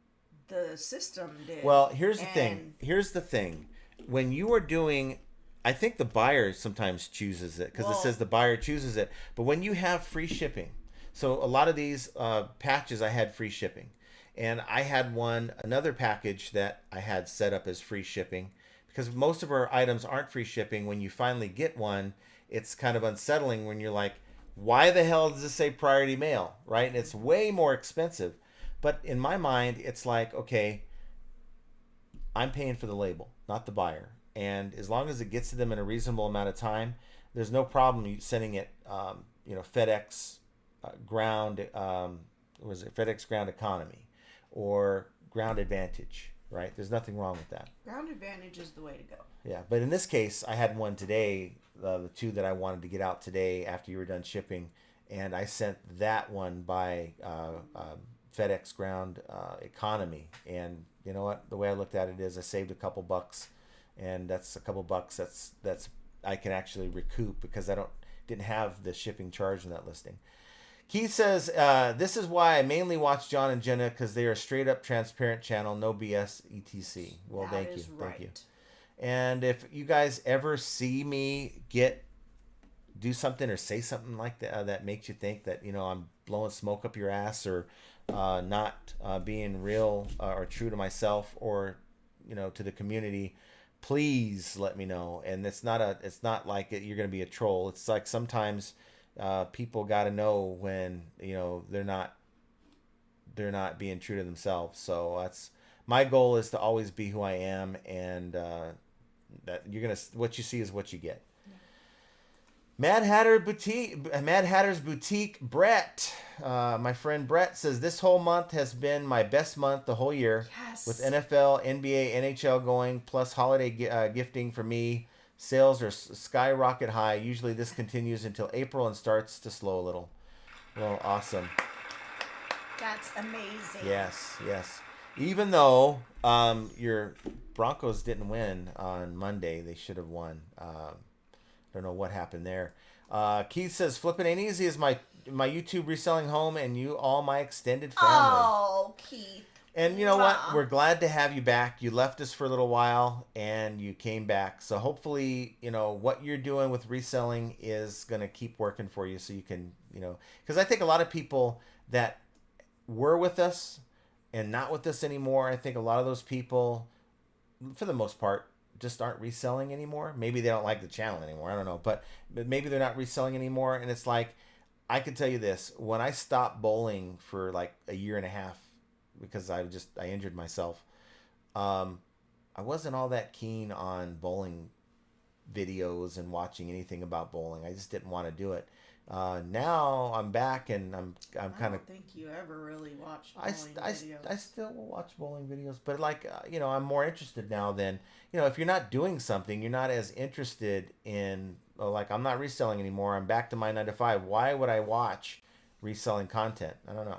The system did. Well, here's the thing. Here's the thing. When you are doing, I think the buyer sometimes chooses it because it says the buyer chooses it. But when you have free shipping, so a lot of these patches I had free shipping. And I had another package that I had set up as free shipping because most of our items aren't free shipping. When you finally get one, it's kind of unsettling when you're like, why the hell does this say priority mail, right? And it's way more expensive. But in my mind, it's like, okay, I'm paying for the label, not the buyer. And as long as it gets to them in a reasonable amount of time, there's no problem sending it, you know, FedEx ground, FedEx ground economy or ground advantage, right? There's nothing wrong with that. Ground advantage is the way to go. Yeah, but in this case, I had one today, the 2 that I wanted to get out today after you were done shipping, and I sent that one by FedEx ground economy. And you know what? The way I looked at it is I saved a couple bucks, and that's a couple bucks that's I can actually recoup because I didn't have the shipping charge in that listing. Keith says, this is why I mainly watch John and Jenna, because they are a straight up transparent channel, no BS, etc. Well, thank you. Thank you. And if you guys ever see me do something or say something like that that makes you think that, you know, I'm blowing smoke up your ass or not being real or true to myself or, you know, to the community, please let me know. And it's not like you're going to be a troll. It's like sometimes people got to know when, you know, they're not being true to themselves. So my goal is to always be who I am, and that what you see is what you get. Mad Hatter's Boutique, Brett. My friend Brett says, this whole month has been my best month the whole year. Yes. With NFL, NBA, NHL going, plus holiday gifting for me. Sales are skyrocket high. Usually this continues until April and starts to slow a little. Well, awesome. That's amazing. Yes. Even though your Broncos didn't win on Monday, they should have won. Don't know what happened there. Keith says, flipping ain't easy is my YouTube reselling home and you all my extended family. Oh, Keith. And you know what? We're glad to have you back. You left us for a little while and you came back. So hopefully, what you're doing with reselling is going to keep working for you so you can, because I think a lot of people that were with us and not with us anymore, I think a lot of those people, for the most part, just aren't reselling anymore. Maybe they don't like the channel anymore. I don't know, but maybe they're not reselling anymore. And it's like, I can tell you this, when I stopped bowling for like a year and a half because I injured myself, I wasn't all that keen on bowling videos and watching anything about bowling. I just didn't want to do it. Now I'm back and I'm kind of. I don't think you ever really watched bowling videos. I still will watch bowling videos, but I'm more interested now than, if you're not doing something, you're not as interested in, I'm not reselling anymore. I'm back to my 9 to 5. Why would I watch reselling content? I don't know.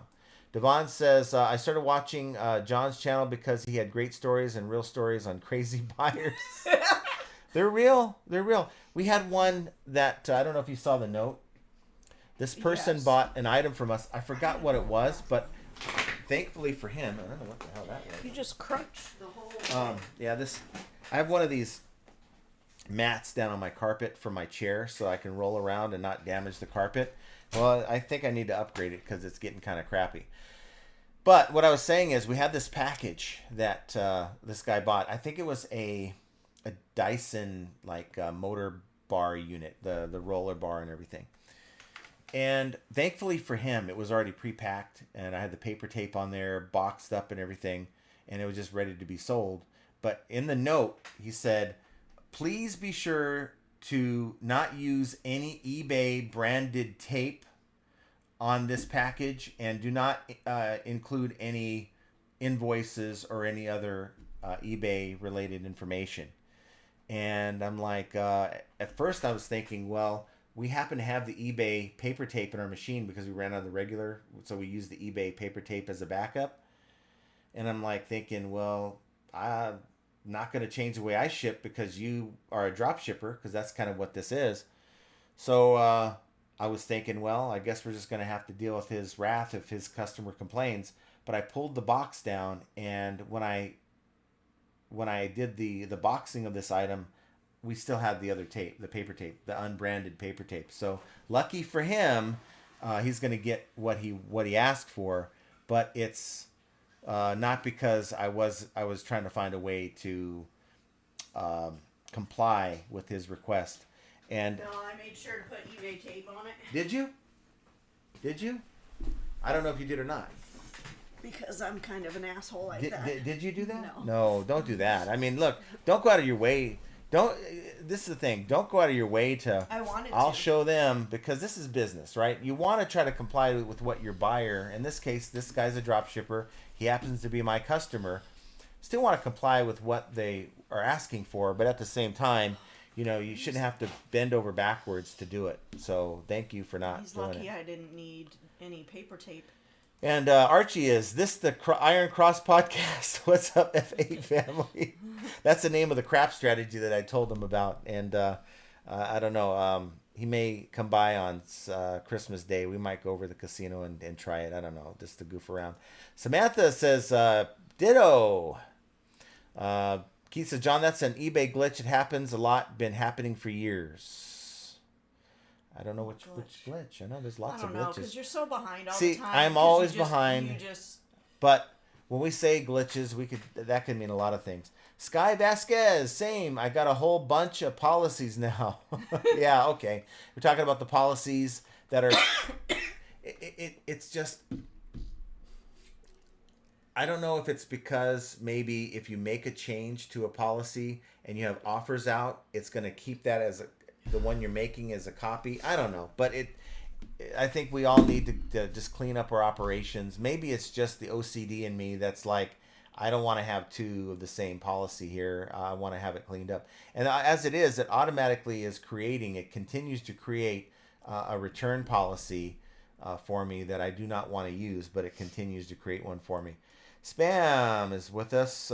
Devon says, I started watching John's channel because he had great stories and real stories on crazy buyers. They're real. We had one that, I don't know if you saw the note. This person bought an item from us. I forgot what it was, but thankfully for him, I don't know what the hell that was. You just crunched the whole I have one of these mats down on my carpet for my chair so I can roll around and not damage the carpet. Well, I think I need to upgrade it because it's getting kind of crappy. But what I was saying is we had this package that this guy bought. I think it was a Dyson motor bar unit, the roller bar and everything. And thankfully for him, it was already pre-packed, and I had the paper tape on there, boxed up and everything, and it was just ready to be sold. But in the note, he said, please be sure to not use any eBay branded tape on this package, and do not include any invoices or any other eBay related information. And I'm like, at first I was thinking, well, we happen to have the eBay paper tape in our machine because we ran out of the regular, so we used the eBay paper tape as a backup. And I'm like thinking, well, I'm not going to change the way I ship because you are a drop shipper, because that's kind of what this is. So I was thinking, well, I guess we're just going to have to deal with his wrath if his customer complains. But I pulled the box down, and when I did the boxing of this item, we still had the other tape, the paper tape, the unbranded paper tape. So lucky for him, he's going to get what he asked for, but it's not because I was trying to find a way to comply with his request. And no, I made sure to put eBay tape on it. Did you? I don't know if you did or not. Because I'm kind of an asshole like that. Did you do that? No, don't do that. I mean, look, don't go out of your way. This is the thing. Don't go out of your way to. I'll show them, because this is business, right? You want to try to comply with what your buyer. In this case, this guy's a drop shipper. He happens to be my customer. Still want to comply with what they are asking for, but at the same time, you shouldn't have to bend over backwards to do it. So thank you for not. He's lucky I didn't need any paper tape. And Archie is the Iron Cross podcast. What's up, FA family? That's the name of the crap strategy that I told him about. And I don't know. He may come by on Christmas Day. We might go over to the casino and try it. I don't know, just to goof around. Samantha says, ditto. Keith says, John, that's an eBay glitch. It happens a lot. Been happening for years. I don't know which glitch. I know there's lots of glitches. I don't know, because you're so behind all the time. I'm always behind. But when we say glitches, that could mean a lot of things. Sky Vasquez, same. I got a whole bunch of policies now. Yeah, okay. We're talking about the policies that are. It's just. I don't know if it's because maybe if you make a change to a policy and you have offers out, it's going to keep that as the one you're making as a copy. I don't know, but I think we all need to just clean up our operations. Maybe it's just the OCD in me that's like, I don't want to have two of the same policy here. I want to have it cleaned up. And as it is, it automatically is creating, it continues to create a return policy for me that I do not want to use, but it continues to create one for me. Spam is with us.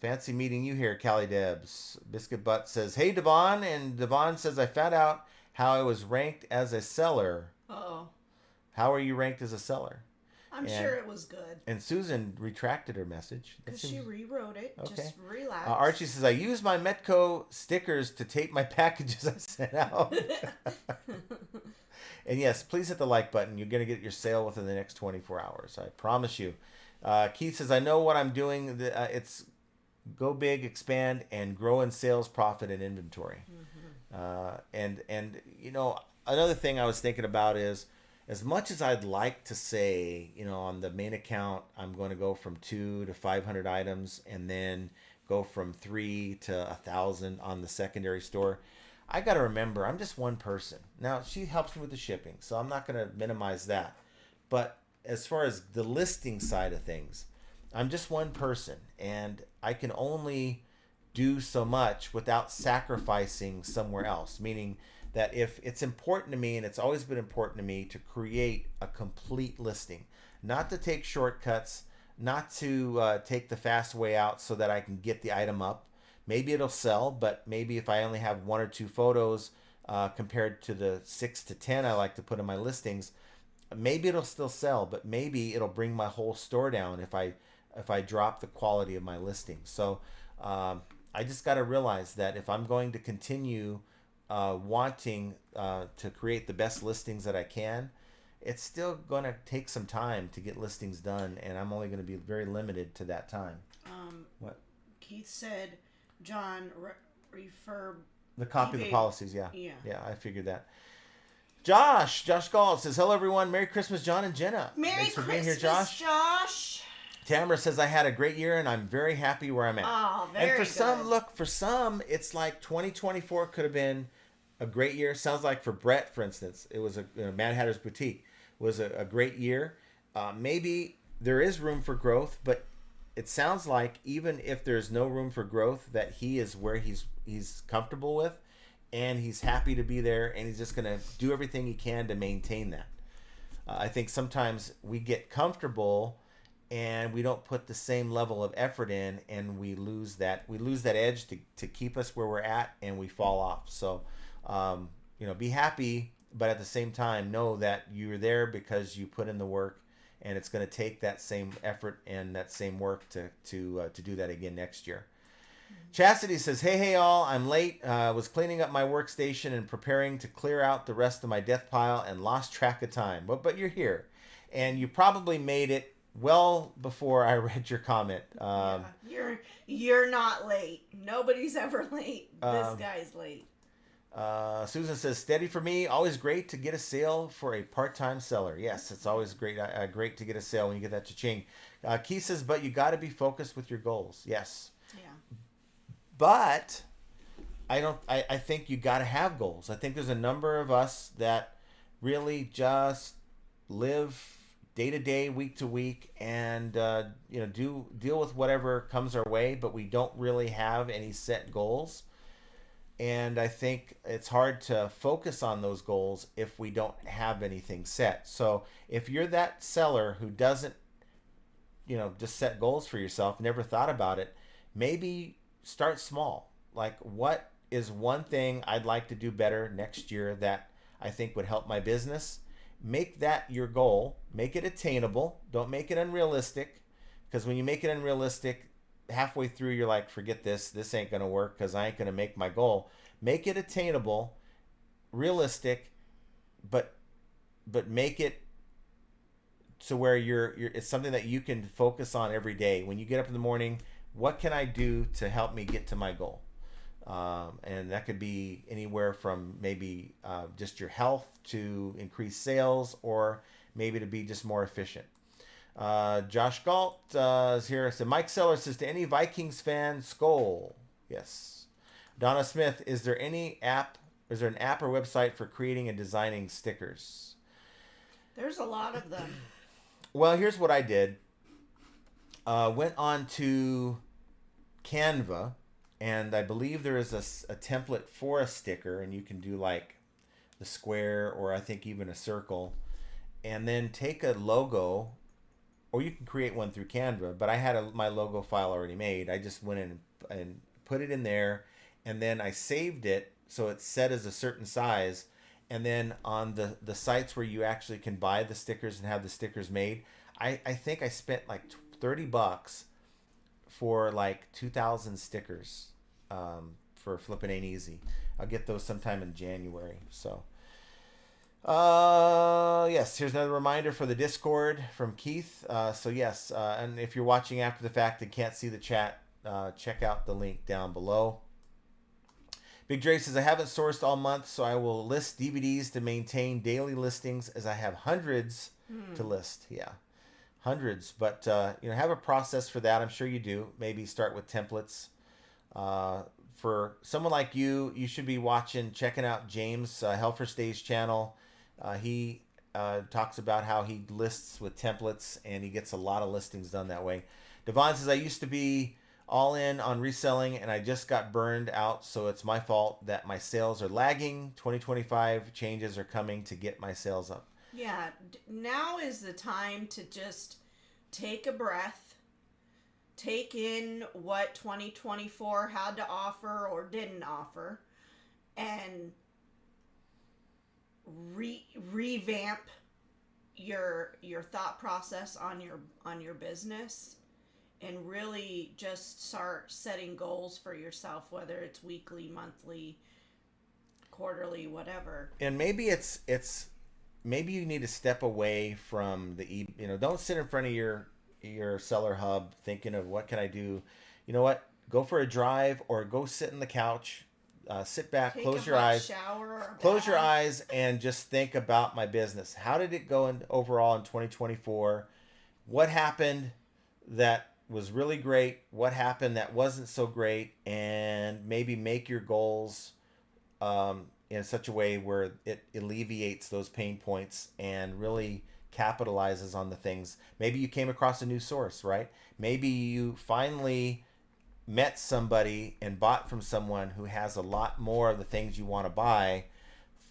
Fancy meeting you here, Callie Debs. Biscuit Butt says, hey, Devon. And Devon says, I found out how I was ranked as a seller. Uh-oh. How are you ranked as a seller? I'm sure it was good. And Susan retracted her message. Because she rewrote it. Okay. Just relax. Archie says, I use my Metco stickers to tape my packages I sent out. And yes, please hit the like button. You're going to get your sale within the next 24 hours. I promise you. Keith says, I know what I'm doing. It's go big, expand, and grow in sales, profit, and inventory. Mm-hmm. And you know, another thing I was thinking about is, as much as I'd like to say, you know, on the main account, I'm going to go from 2 to 500 items and then go from 3 to 1,000 on the secondary store. I got to remember, I'm just one person. Now, she helps me with the shipping, so I'm not going to minimize that. But as far as the listing side of things, I'm just one person, and I can only do so much without sacrificing somewhere else, meaning that if it's important to me, and it's always been important to me, to create a complete listing, not to take shortcuts, not to take the fast way out so that I can get the item up. Maybe it'll sell, but maybe if I only have 1 or 2 photos compared to the 6 to 10 I like to put in my listings, maybe it'll still sell, but maybe it'll bring my whole store down if I drop the quality of my listing. So I just got to realize that if I'm going to continue wanting to create the best listings that I can, it's still going to take some time to get listings done, and I'm only going to be very limited to that time. What? Keith said, John, refer the copy eBay. Of the policies. Yeah, yeah, I figured that. Josh Gall says, hello everyone, Merry Christmas, John and Jenna. Thanks for being here, Josh. Tamara says, I had a great year and I'm very happy where I'm at. Oh, very good. And for some, it's like 2024 could have been a great year. Sounds like for Brett, for instance, it was Mad Hatter's Boutique was a great year. Maybe there is room for growth, but it sounds like even if there's no room for growth, that he is where he's comfortable with, and he's happy to be there, and he's just going to do everything he can to maintain that. I think sometimes we get comfortable and we don't put the same level of effort in, and we lose that edge to keep us where we're at, and we fall off. So be happy, but at the same time know that you're there because you put in the work, and it's going to take that same effort and that same work to do that again next year. Chastity says, hey all, I'm late. Was cleaning up my workstation and preparing to clear out the rest of my death pile and lost track of time. But you're here, and you probably made it well before I read your comment. You're not late. Nobody's ever late. This guy's late. Susan says, steady for me. Always great to get a sale for a part-time seller. Yes, it's always great to get a sale when you get that cha-ching. Keith says, but you got to be focused with your goals. Yes. Yeah. But I think you got to have goals. I think there's a number of us that really just live day to day, week to week, and deal with whatever comes our way, but we don't really have any set goals. And I think it's hard to focus on those goals if we don't have anything set. So if you're that seller who doesn't, just set goals for yourself, never thought about it, maybe start small. Like, what is one thing I'd like to do better next year that I think would help my business? Make that your goal. Make it attainable. Don't make it unrealistic, because when you make it unrealistic, halfway through you're like, forget this ain't gonna work because I ain't gonna make my goal. Make it attainable, realistic, but make it so where it's something that you can focus on every day. When you get up in the morning, what can I do to help me get to my goal? And that could be anywhere from maybe just your health to increase sales, or maybe to be just more efficient. Josh Galt is here. So Mike Seller says, to any Vikings fan, Skol. Yes. Donna Smith, is there an app or website for creating and designing stickers? There's a lot of them. Well, here's what I did. Went on to Canva, and I believe there is a template for a sticker, and you can do like the square, or I think even a circle, and then take a logo, or you can create one through Canva, but I had my logo file already made. I just went in and put it in there, and then I saved it so it's set as a certain size. And then on the sites where you actually can buy the stickers and have the stickers made, I think I spent like $30 for like 2,000 stickers for Flippin' Ain't Easy. I'll get those sometime in January. So, yes, here's another reminder for the Discord from Keith. So yes, and if you're watching after the fact and can't see the chat, check out the link down below. Big Dre says, I haven't sourced all month, so I will list DVDs to maintain daily listings, as I have hundreds to list. Yeah, hundreds. But, have a process for that. I'm sure you do. Maybe start with templates. For someone like you, you should be checking out James Helferstay's channel. He talks about how he lists with templates, and he gets a lot of listings done that way. Devon says, I used to be all in on reselling, and I just got burned out, so it's my fault that my sales are lagging. 2025 changes are coming to get my sales up. Yeah, now is the time to just take a breath, take in what 2024 had to offer or didn't offer, and revamp your thought process on your business, and really just start setting goals for yourself, whether it's weekly, monthly, quarterly, whatever. And maybe maybe you need to step away from don't sit in front of your seller hub thinking of what can I do. You know what? Go for a drive, or go sit in the couch, sit back, close your eyes, close your eyes, and just think about my business. How did it go overall in 2024? What happened that was really great? What happened that wasn't so great? And maybe make your goals in such a way where it alleviates those pain points and really capitalizes on the things. Maybe you came across a new source, right? Maybe you finally met somebody and bought from someone who has a lot more of the things you want to buy.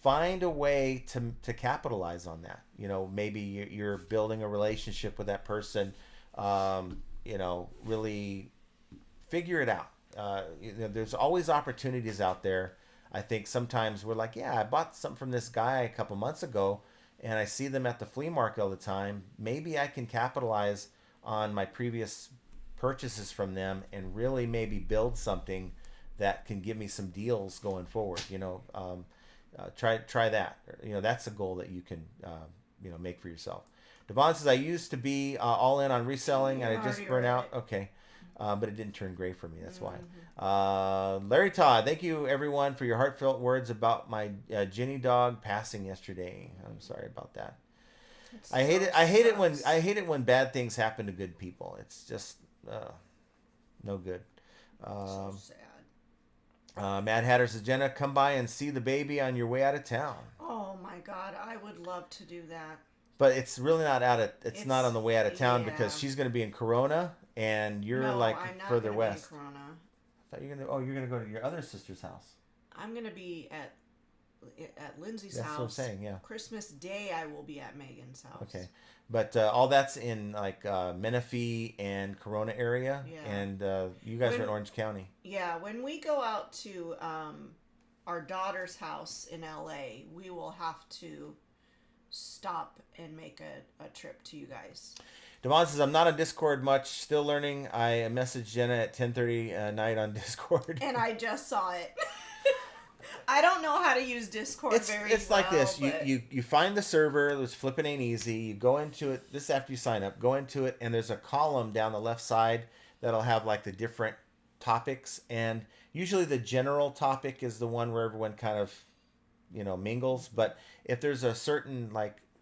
Find a way to capitalize on that. Maybe you're building a relationship with that person. Really figure it out. There's always opportunities out there. I think sometimes we're like, yeah, I bought something from this guy a couple months ago, and I see them at the flea market all the time. Maybe I can capitalize on my previous purchases from them and really maybe build something that can give me some deals going forward. Try that. That's a goal that you can make for yourself. Devon says, I used to be all in on reselling, and I just burned out. Okay. But it didn't turn gray for me. That's why. Larry Todd, thank you everyone for your heartfelt words about my Ginny dog passing yesterday. I'm sorry about that. I hate it when bad things happen to good people. It's just no good. So sad. Mad Hatter says, Jenna, come by and see the baby on your way out of town. Oh my God, I would love to do that. But it's really not it's not on the way out of town, because she's going to be in Corona, and you're further west. Be in Corona. I thought you're going to go to your other sister's house. I'm going to be at Lindsay's house. That's what I'm saying, yeah. Christmas Day, I will be at Megan's house. Okay. But all that's in Menifee and Corona area, and you guys are in Orange County. Yeah, when we go out to our daughter's house in LA, we will have to stop and make a trip to you guys. Devon says, I'm not on Discord much, still learning. I messaged Jenna at 10:30 at night on Discord. And I just saw it. I don't know how to use Discord it's like this. But... You find the server. It's Flippin' Ain't Easy. You go into it. This is after you sign up. Go into it, and there's a column down the left side that'll have like the different topics. And usually the general topic is the one where everyone kind of, mingles. But if there's a certain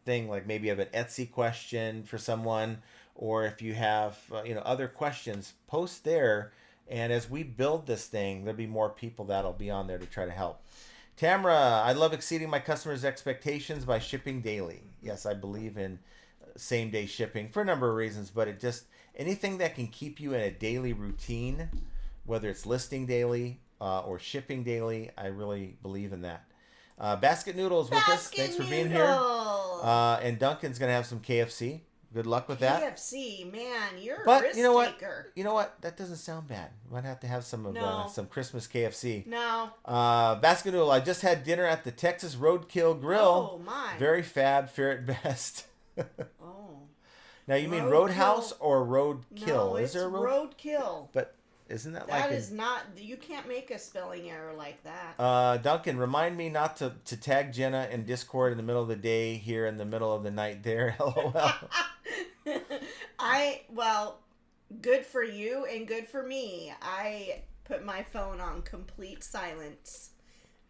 thing, like maybe you have an Etsy question for someone, or if you have other questions, post there. And as we build this thing, there'll be more people that'll be on there to try to help. Tamara, I love exceeding my customers' expectations by shipping daily. Yes, I believe in same day shipping for a number of reasons, but it just anything that can keep you in a daily routine, whether it's listing daily or shipping daily, I really believe in that. Basket Noodles with us. Thanks for being here. And Duncan's gonna have some KFC. Good luck with that. KFC, man, you're a but risk you know what? taker. You know what? That doesn't sound bad. Might have to have some of some Christmas KFC. No. Basket Noodle. I just had dinner at the Texas Roadkill Grill. Oh my. Very fab. Fare it best. Oh. Now you mean Roadhouse or Roadkill? No, Is there a Roadkill? But isn't that that is not? You can't make a spelling error like that. Duncan, remind me not to tag Jenna in Discord in the middle of the day here in the middle of the night there. LOL. Well, good for you and good for me. I put my phone on complete silence.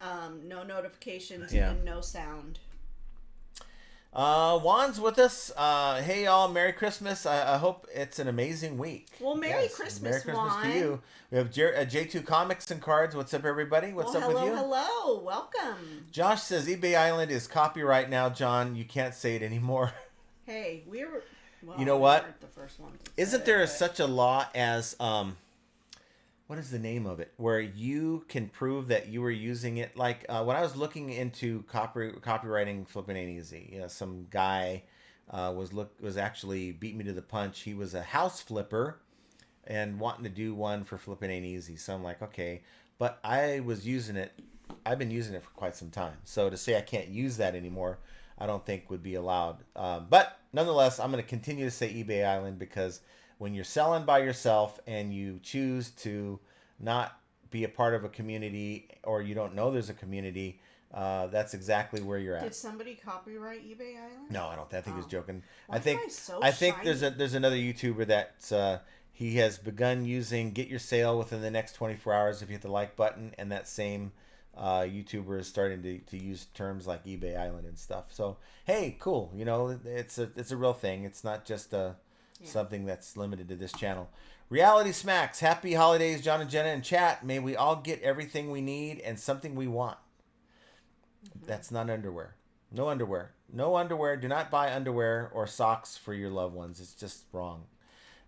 No notifications and no sound. Juan's with us. Hey y'all, Merry Christmas. I hope it's an amazing week. Well, Merry Christmas, Merry Christmas Juan. to you. We have J2 Comics and Cards. What's up, everybody? What's up with you? Hello, welcome. Josh says eBay Island is copyright now, John. You can't say it anymore. Hey, we were... Well, you know what? We weren't the first one to Isn't there such a law as... what is the name of it? Where you can prove that you were using it. Like when I was looking into copywriting, flipping ain't easy. Some guy was actually beat me to the punch. He was a house flipper and wanting to do one for flipping ain't easy. So I'm like, okay, but I was using it. I've been using it for quite some time. So to say I can't use that anymore, I don't think would be allowed. But nonetheless, I'm going to continue to say eBay Island because when you're selling by yourself and you choose to not be a part of a community or you don't know there's a community, that's exactly where you're at. Did somebody copyright eBay Island? No, I don't. I think he was joking. Why I think there's another YouTuber that he has begun using get your sale within the next 24 hours if you hit the like button, and that same YouTuber is starting to use terms like eBay Island and stuff. So hey, cool. It's a real thing. It's not just something that's limited to this channel. Reality Smacks. Happy holidays, John and Jenna in chat. May we all get everything we need and something we want. Mm-hmm. That's not underwear. No underwear. No underwear. Do not buy underwear or socks for your loved ones. It's just wrong.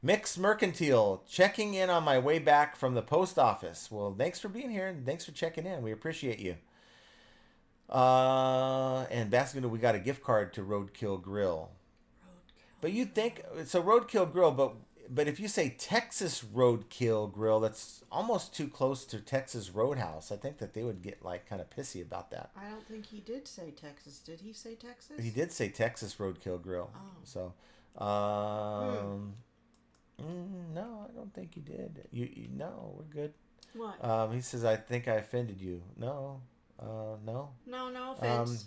Mixed Mercantile. Checking in on my way back from the post office. Well, thanks for being here and thanks for checking in. We appreciate you. And Basket, we got a gift card to Roadkill Grill. But you'd think so, Roadkill Grill, but if you say Texas Roadkill Grill, that's almost too close to Texas Roadhouse. I think that they would get kind of pissy about that. I don't think he did say Texas. Did he say Texas? He did say Texas Roadkill Grill. Oh. So, no, I don't think he did. No, we're good. What? He says, I think I offended you. No. No. No offense.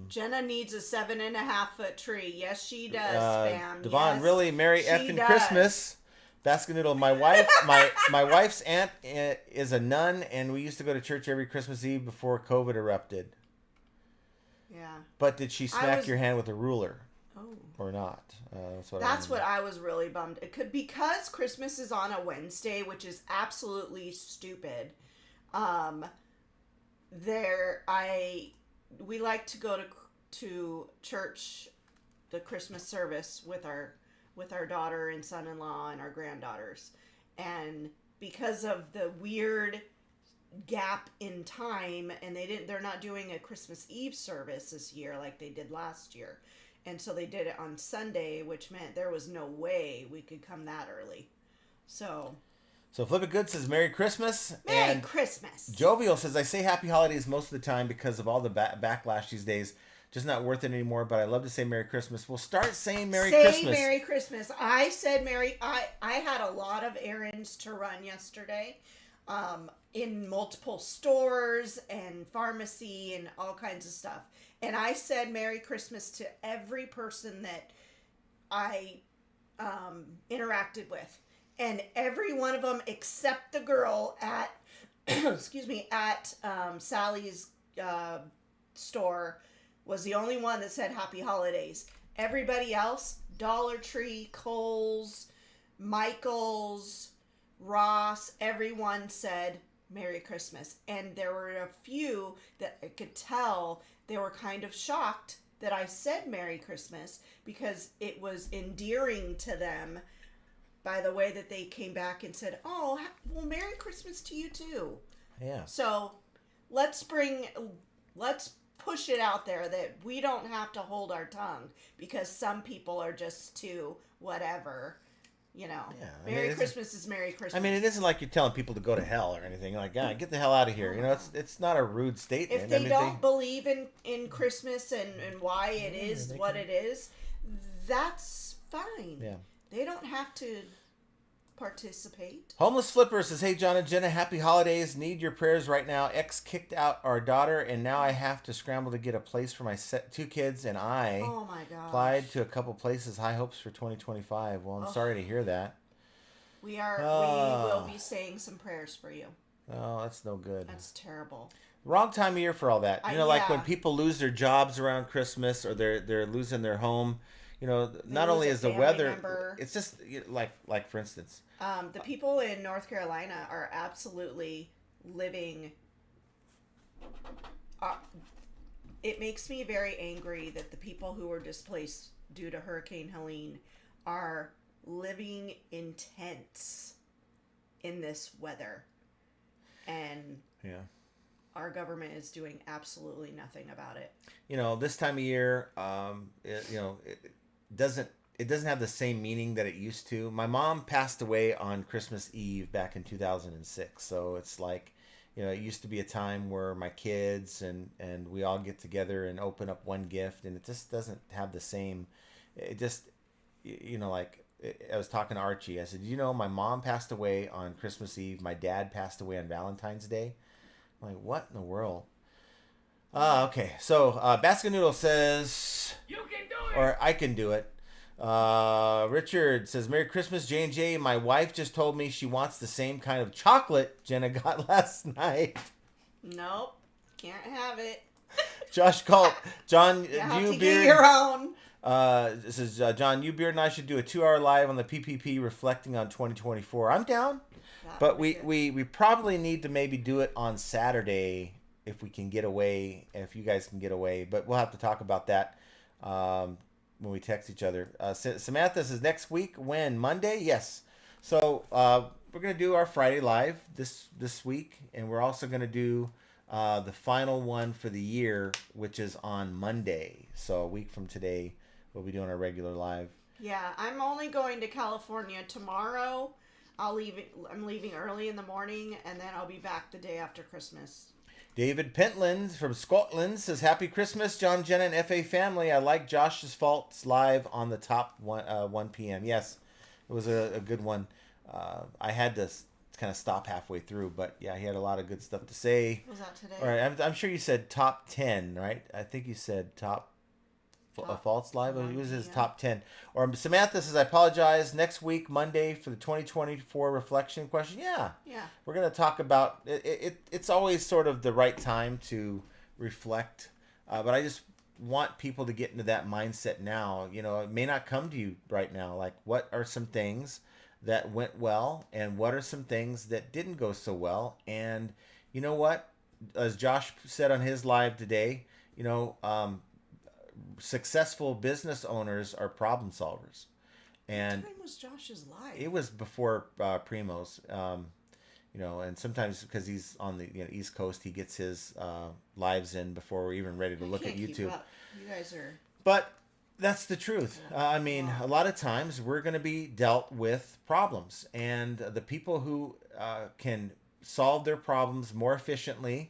Jenna needs a 7.5-foot tree. Yes, she does, Spam. Devon, yes, really, Merry effing Christmas. Basket Noodle. My wife, my wife's aunt is a nun, and we used to go to church every Christmas Eve before COVID erupted. Yeah. But did she smack your hand with a ruler? Oh. Or not? That's what I was really bummed. It could because Christmas is on a Wednesday, which is absolutely stupid. We like to go to church, the Christmas service with our daughter and son-in-law and our granddaughters, and because of the weird gap in time, and they're not doing a Christmas Eve service this year like they did last year, and so they did it on Sunday, which meant there was no way we could come that early. So Flip It Good says Merry Christmas. Merry Christmas. Jovial says, I say happy holidays most of the time because of all the backlash these days. Just not worth it anymore, but I love to say Merry Christmas. We'll start saying Merry Christmas. Say Merry Christmas. I said I had a lot of errands to run yesterday in multiple stores and pharmacy and all kinds of stuff. And I said Merry Christmas to every person that I interacted with. And every one of them except the girl at, Sally's store was the only one that said Happy Holidays. Everybody else, Dollar Tree, Kohl's, Michael's, Ross, everyone said Merry Christmas. And there were a few that I could tell they were kind of shocked that I said Merry Christmas because it was endearing to them by the way that they came back and said, oh, well, Merry Christmas to you too. Yeah. So let's push it out there that we don't have to hold our tongue because some people are just too whatever. You know, Yeah, Merry Christmas is Merry Christmas. I mean, it isn't like you're telling people to go to hell or anything. Like, yeah, get the hell out of here. You know, it's not a rude statement. If they don't believe in Christmas and why it is what it is, that's fine. Yeah. They don't have to participate. Homeless Flipper says, hey, John and Jenna, happy holidays. Need your prayers right now. Ex kicked out our daughter, and now I have to scramble to get a place for my 2 kids, and I applied to a couple places. High hopes for 2025. Well, I'm sorry to hear that. We will be saying some prayers for you. Oh, that's no good. That's terrible. Wrong time of year for all that. You know, like when people lose their jobs around Christmas or they're losing their home. You know, not only is the weather, member. It's just like for instance, the people in North Carolina are absolutely living. It makes me very angry that the people who were displaced due to Hurricane Helene are living in tents in this weather, and our government is doing absolutely nothing about it. You know, this time of year, it doesn't have the same meaning that it used to. My mom passed away on Christmas Eve back in 2006. So it's like, you know, it used to be a time where my kids and we all get together and open up one gift, and it just doesn't have the same. It just, you know, like I was talking to Archie. I said, you know, my mom passed away on Christmas Eve. My dad passed away on Valentine's Day. I'm like, what in the world? Okay. So Basket Noodle says, you can do it, or I can do it. Richard says, Merry Christmas, J&J. My wife just told me she wants the same kind of chocolate Jenna got last night. Nope, can't have it. Josh Colt, John, you get your own. This is John, you, Beard, and I should do a 2-hour live on the PPP reflecting on 2024. I'm down, but we probably need to maybe do it on Saturday if we can get away, if you guys can get away. But we'll have to talk about that when we text each other. Samantha says, next week, when? Monday? Yes. So we're going to do our Friday live this week, and we're also going to do the final one for the year, which is on Monday. So a week from today, we'll be doing our regular live. Yeah, I'm only going to California tomorrow. I'm leaving early in the morning, and then I'll be back the day after Christmas. David Pentland from Scotland says, Happy Christmas, John, Jenna, and FA family. I like Josh's Faults live on the top 1 p.m. Yes, it was a good one. I had to kind of stop halfway through, but yeah, he had a lot of good stuff to say. Was that today? All right, I'm sure you said top 10, right? I think you said top Faults live. It was his top 10. Or Samantha says, I apologize. Next week, Monday, for the 2024 reflection question. Yeah. We're going to talk about it. It's always sort of the right time to reflect, but I just want people to get into that mindset now. You know, it may not come to you right now. Like, what are some things that went well, and what are some things that didn't go so well? And you know what? As Josh said on his live today, you know, successful business owners are problem solvers. And what time was Josh's live? It was before Primo's. You know, and sometimes because he's on the East Coast, he gets his lives in before we're even ready to look at YouTube. Keep up. You guys are. But that's the truth. I mean, a lot of times we're going to be dealt with problems, and the people who can solve their problems more efficiently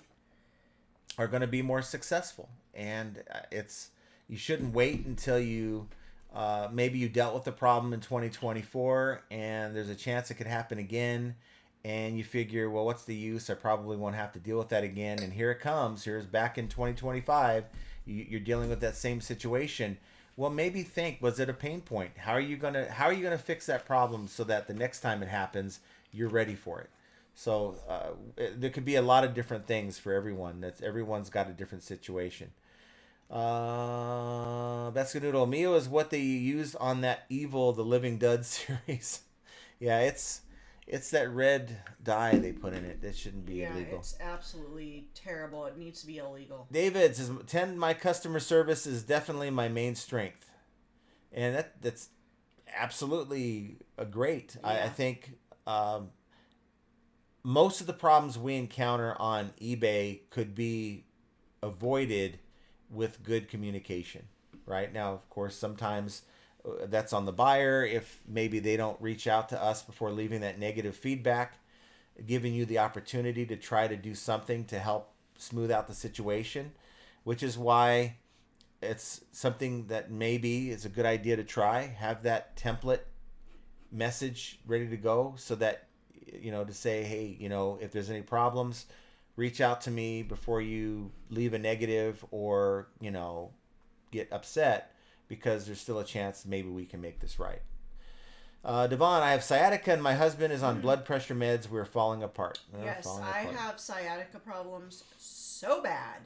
are going to be more successful. And you shouldn't wait until you maybe you dealt with the problem in 2024 and there's a chance it could happen again, and you figure, well, what's the use? I probably won't have to deal with that again. And here it comes. Here's back in 2025. You're dealing with that same situation. Well, maybe think, was it a pain point? How are you gonna fix that problem so that the next time it happens, you're ready for it? So there could be a lot of different things for everyone. Everyone's got a different situation. Basket Noodle. Mio is what they used on that Evil the Living Dud series. Yeah, it's that red dye they put in it. That shouldn't be Yeah, illegal. it's absolutely terrible. It needs to be illegal. David says, my customer service is definitely my main strength. And that's absolutely great. Yeah. I think most of the problems we encounter on eBay could be avoided with good communication. Right now, of course, sometimes that's on the buyer if maybe they don't reach out to us before leaving that negative feedback, giving you the opportunity to try to do something to help smooth out the situation, which is why it's something that maybe is a good idea to try. Have that template message ready to go so that, to say, hey, if there's any problems, reach out to me before you leave a negative or, get upset, because there's still a chance maybe we can make this right. Devon, I have sciatica and my husband is on blood pressure meds. We're falling apart. Yes, I have sciatica problems so bad.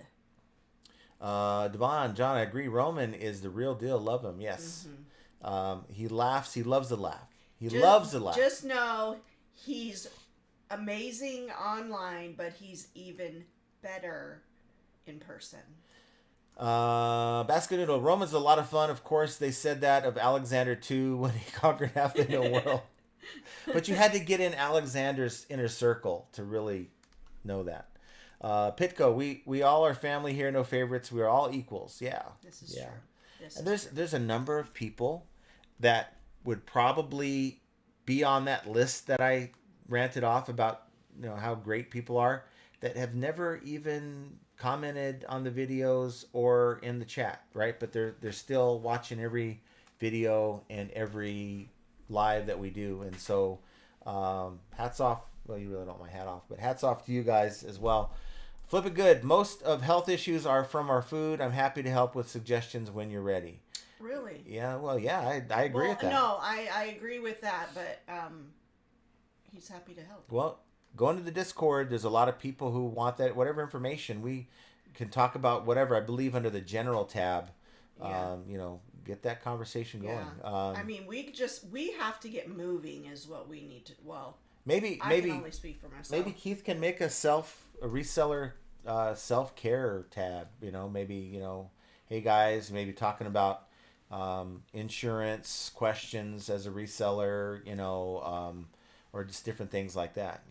Devon, John, I agree. Roman is the real deal. Love him. Yes. He laughs. He loves to laugh. He loves to laugh. Just know he's amazing online, but he's even better in person. Basket Noodle. Roman's a lot of fun. Of course, they said that of Alexander too when he conquered half the known world. But you had to get in Alexander's inner circle to really know that. Pitco, we all are family here, no favorites. We are all equals. Yeah. This is true. And there's a number of people that would probably be on that list that I ranted off about, how great people are, that have never even commented on the videos or in the chat, right? But they're still watching every video and every live that we do. And so hats off. Well, you really don't want my hat off, but hats off to you guys as well. Flip it good. Most of health issues are from our food. I'm happy to help with suggestions when you're ready. Really? Yeah, well, yeah, I agree with that. No, I agree with that, but he's happy to help. Well, go into the Discord. There's a lot of people who want that, whatever information. We can talk about whatever, I believe, under the general tab. Yeah. Get that conversation going. I mean, we have to get moving is what we need to, maybe I can only speak for myself. Maybe Keith can make a reseller self-care tab, maybe, hey guys, maybe talking about insurance questions as a reseller, or just different things like that,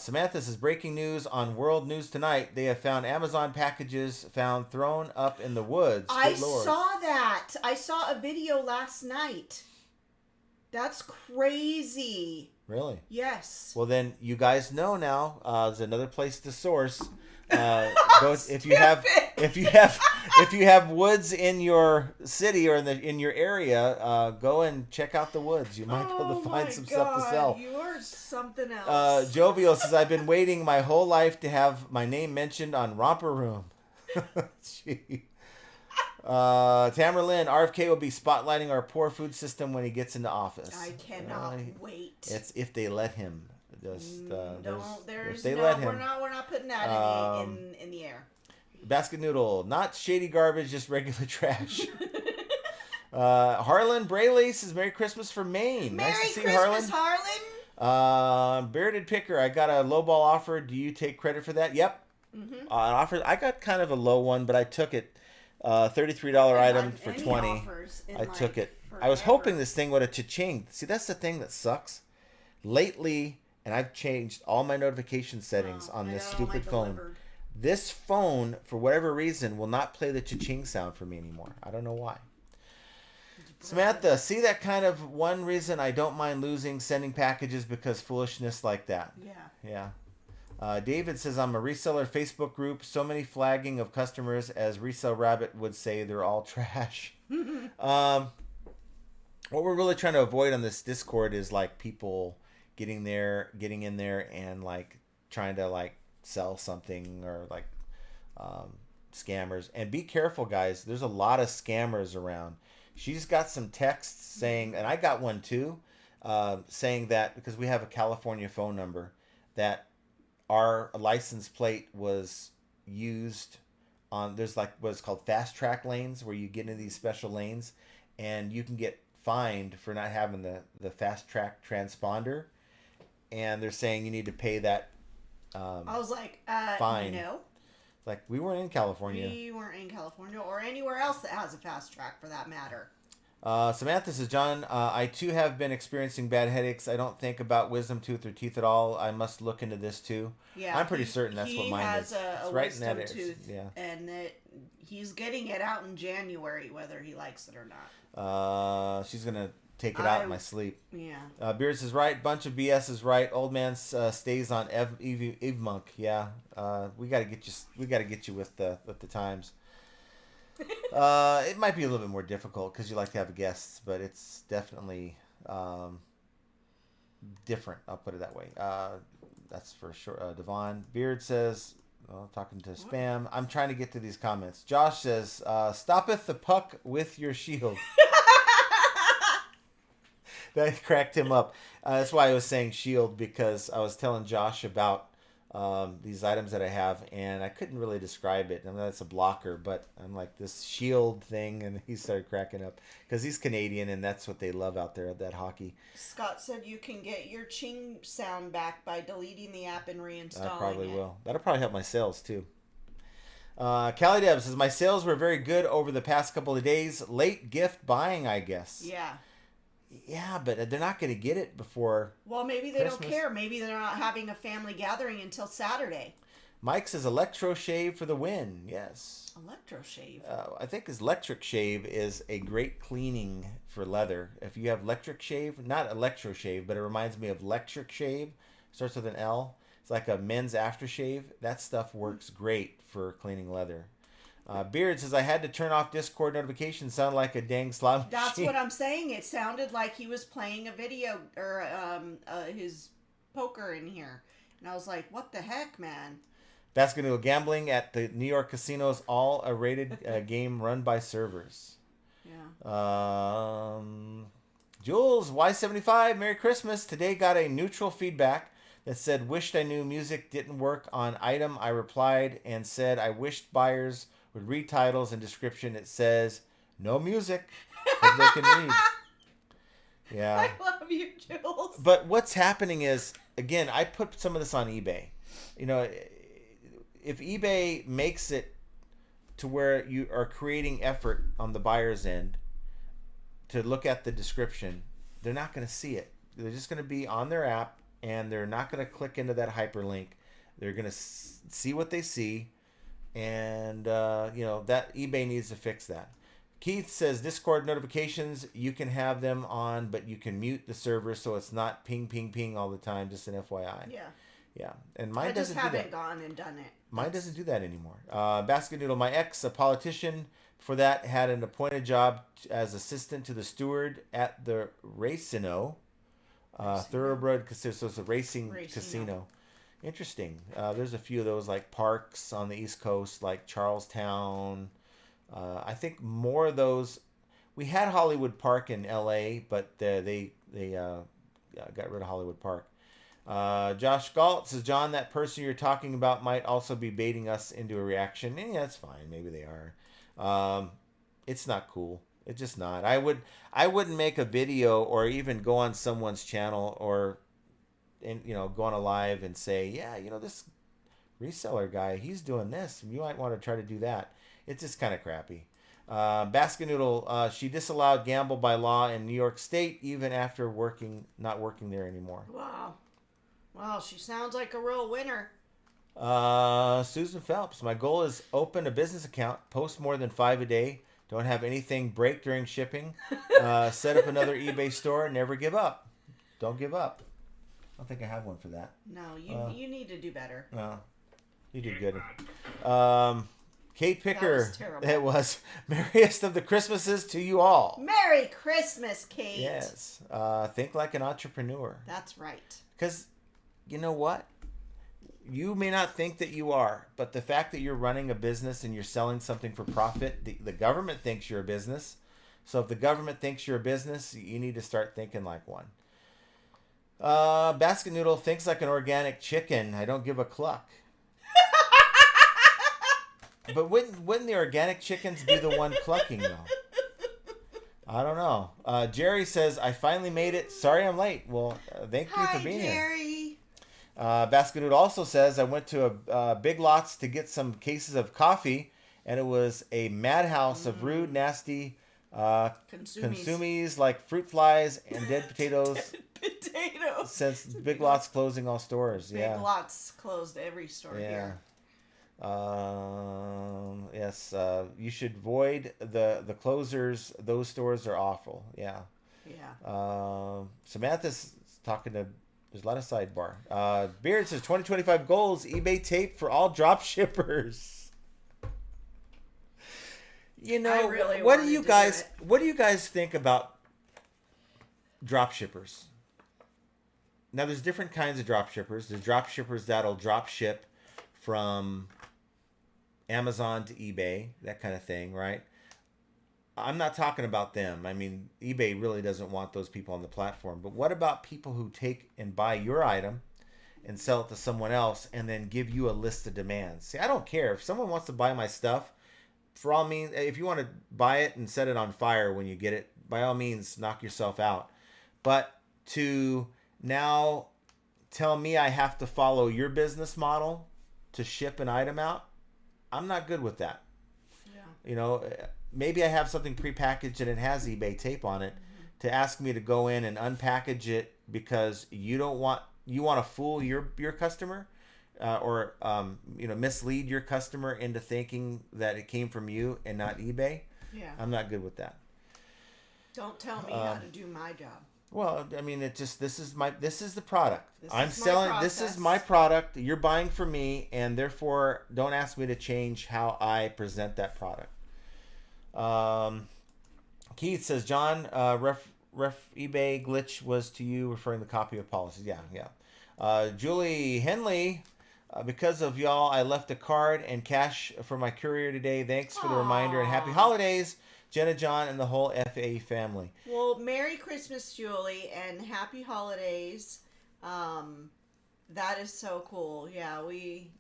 Samantha says, breaking news on World News Tonight. They have found Amazon packages found thrown up in the woods. I saw that. I saw a video last night. That's crazy. Really? Yes. Well, then you guys know now. There's another place to source. If you have woods in your city or in your area, go and check out the woods. You might be able to find some stuff to sell. You are something else. Jovial says, I've been waiting my whole life to have my name mentioned on Romper Room. Gee. Tamara Lynn, RFK will be spotlighting our poor food system when he gets into office. I cannot wait. It's if they let him. Let him. We're not putting that in the air. Basket Noodle, not shady garbage, just regular trash. Harlan Brayley says, Merry Christmas from Maine. Merry nice to see Christmas, Harlan. Bearded Picker, I got a lowball offer. Do you take credit for that? Yep. Mm-hmm. I got kind of a low one, but I took it. $33 item for $20. I took it. Forever. I was hoping this thing would have cha-chinged. See, that's the thing that sucks. Lately, and I've changed all my notification settings on this stupid phone. This phone, for whatever reason, will not play the cha-ching sound for me anymore. I don't know why. Samantha, see that kind of one reason I don't mind sending packages because foolishness like that. Yeah. David says, I'm a reseller Facebook group. So many flagging of customers, as Resell Rabbit would say, they're all trash. What we're really trying to avoid on this Discord is like people getting in there and like trying to like sell something or like scammers. And be careful, guys. There's a lot of scammers around. She's got some texts saying, and I got one too, saying that because we have a California phone number, that our license plate was used there's like what's called fast track lanes where you get into these special lanes, and you can get fined for not having the fast track transponder, and they're saying you need to pay that. I was like, fine. no. Like, we weren't in California. We weren't in California or anywhere else that has a fast track for that matter. Samantha says, John, I too have been experiencing bad headaches. I don't think about wisdom tooth or teeth at all. I must look into this too. Yeah, I'm pretty certain that's what mine is. He has a right wisdom in that tooth, yeah. and that he's getting it out in January, whether he likes it or not. She's gonna take it out in my sleep. Yeah. Beard says, right, bunch of BS is right. Old man stays on Eve Monk. Yeah, we gotta get you with the times. It might be a little bit more difficult because you like to have guests, but it's definitely different. I'll put it that way. That's for sure. Devon Beard says, talking to spam. I'm trying to get to these comments. Josh says, stoppeth the puck with your shield. That cracked him up. That's why I was saying shield, because I was telling Josh about these items that I have, and I couldn't really describe it. I mean, that's a blocker, but I'm like, this shield thing, and he started cracking up because he's Canadian, and that's what they love out there at that hockey. Scott said you can get your ching sound back by deleting the app and reinstalling it. I probably will. That'll probably help my sales too. Callie Deb says, my sales were very good over the past couple of days. Late gift buying, I guess. Yeah. Yeah, but they're not going to get it before. Well, maybe they don't care. Maybe they're not having a family gathering until Saturday. Mike says electro shave for the win. Yes. Electro shave. I think his electric shave is a great cleaning for leather. If you have electric shave, not electro shave, but it reminds me of electric shave. Starts with an L. It's like a men's aftershave. That stuff works great for cleaning leather. Beard says, I had to turn off Discord notifications. Sound like a dang slot machine. That's what I'm saying. It sounded like he was playing a video or his poker in here. And I was like, what the heck, man? Basketball gambling at the New York casinos, all a rated game run by servers. Yeah. Jules, Y75, Merry Christmas. Today got a neutral feedback that said, wished I knew music didn't work on item. I replied and said, I wished buyers would read titles and description. It says, no music. Hope they can read. Yeah. I love you, Jules. But what's happening is, again, I put some of this on eBay. You know, if eBay makes it to where you are creating effort on the buyer's end to look at the description, they're not going to see it. They're just going to be on their app, and they're not going to click into that hyperlink. They're going to see what they see, and that eBay needs to fix that. Keith says Discord notifications, you can have them on, but you can mute the server so it's not ping, ping, ping all the time. Just an FYI. Yeah, and mine doesn't do that. I just haven't gone and done it. Mine doesn't do that anymore. Basket Noodle, my ex, a politician, for that had an appointed job as assistant to the steward at the Racino. Thoroughbred casino, so it's a racing casino. Interesting. There's a few of those, like parks on the East Coast, like Charlestown. I think more of those. We had Hollywood Park in L.A., but they got rid of Hollywood Park. Josh Galt says, John, that person you're talking about might also be baiting us into a reaction. And yeah, that's fine. Maybe they are. It's not cool. It's just not. I wouldn't make a video or even go on someone's channel or go on a live and say, yeah, this reseller guy, he's doing this. You might want to try to do that. It's just kind of crappy. Basket Noodle, she disallowed gamble by law in New York State even after not working there anymore. Wow, she sounds like a real winner. Susan Phelps, my goal is open a business account, post more than 5 a day, don't have anything break during shipping, set up another eBay store, never give up. Don't give up. I don't think I have one for that. No, you need to do better. No, you did good. Kate Picker, it was merriest of the Christmases to you all. Merry Christmas, Kate. Yes. Think like an entrepreneur. That's right. Because you know what? You may not think that you are, but the fact that you're running a business and you're selling something for profit, the government thinks you're a business. So if the government thinks you're a business, you need to start thinking like one. Basket Noodle thinks like an organic chicken. I don't give a cluck. But wouldn't the organic chickens be the one clucking though? I don't know. Jerry says, I finally made it. Sorry I'm late. Well, thank you for being Jerry. here. Basket Noodle also says, I went to a Big Lots to get some cases of coffee, and it was a madhouse of rude, nasty consumies like fruit flies and dead potatoes. Potatoes. Since Big Lots closing all stores. Big Lots closed every store here. Yes, you should void the closers. Those stores are awful. Yeah. Samantha's talking to. There's a lot of sidebar. Beard says 2025 goals: eBay tape for all drop shippers. You know, really what do you guys think about drop shippers? Now, there's different kinds of drop shippers. There's drop shippers that'll drop ship from Amazon to eBay, that kind of thing, right? I'm not talking about them. I mean, eBay really doesn't want those people on the platform. But what about people who take and buy your item and sell it to someone else and then give you a list of demands? See, I don't care. If someone wants to buy my stuff, for all means, if you want to buy it and set it on fire when you get it, by all means, knock yourself out. But to now tell me I have to follow your business model to ship an item out, I'm not good with that. Yeah. You know, maybe I have something prepackaged and it has eBay tape on it to ask me to go in and unpackage it because you want to fool your customer or mislead your customer into thinking that it came from you and not eBay. Yeah. I'm not good with that. Don't tell me how to do my job. Well, I mean, this is the product. This is my product. You're buying from me, and therefore don't ask me to change how I present that product. Keith says, John, ref eBay glitch was to you referring to the copy of policies. Yeah. Julie Henley, because of y'all, I left a card and cash for my courier today. Thanks for the reminder and happy holidays, Jenna, John, and the whole FA family. Well, Merry Christmas, Julie, and happy holidays. That is so cool. Yeah, we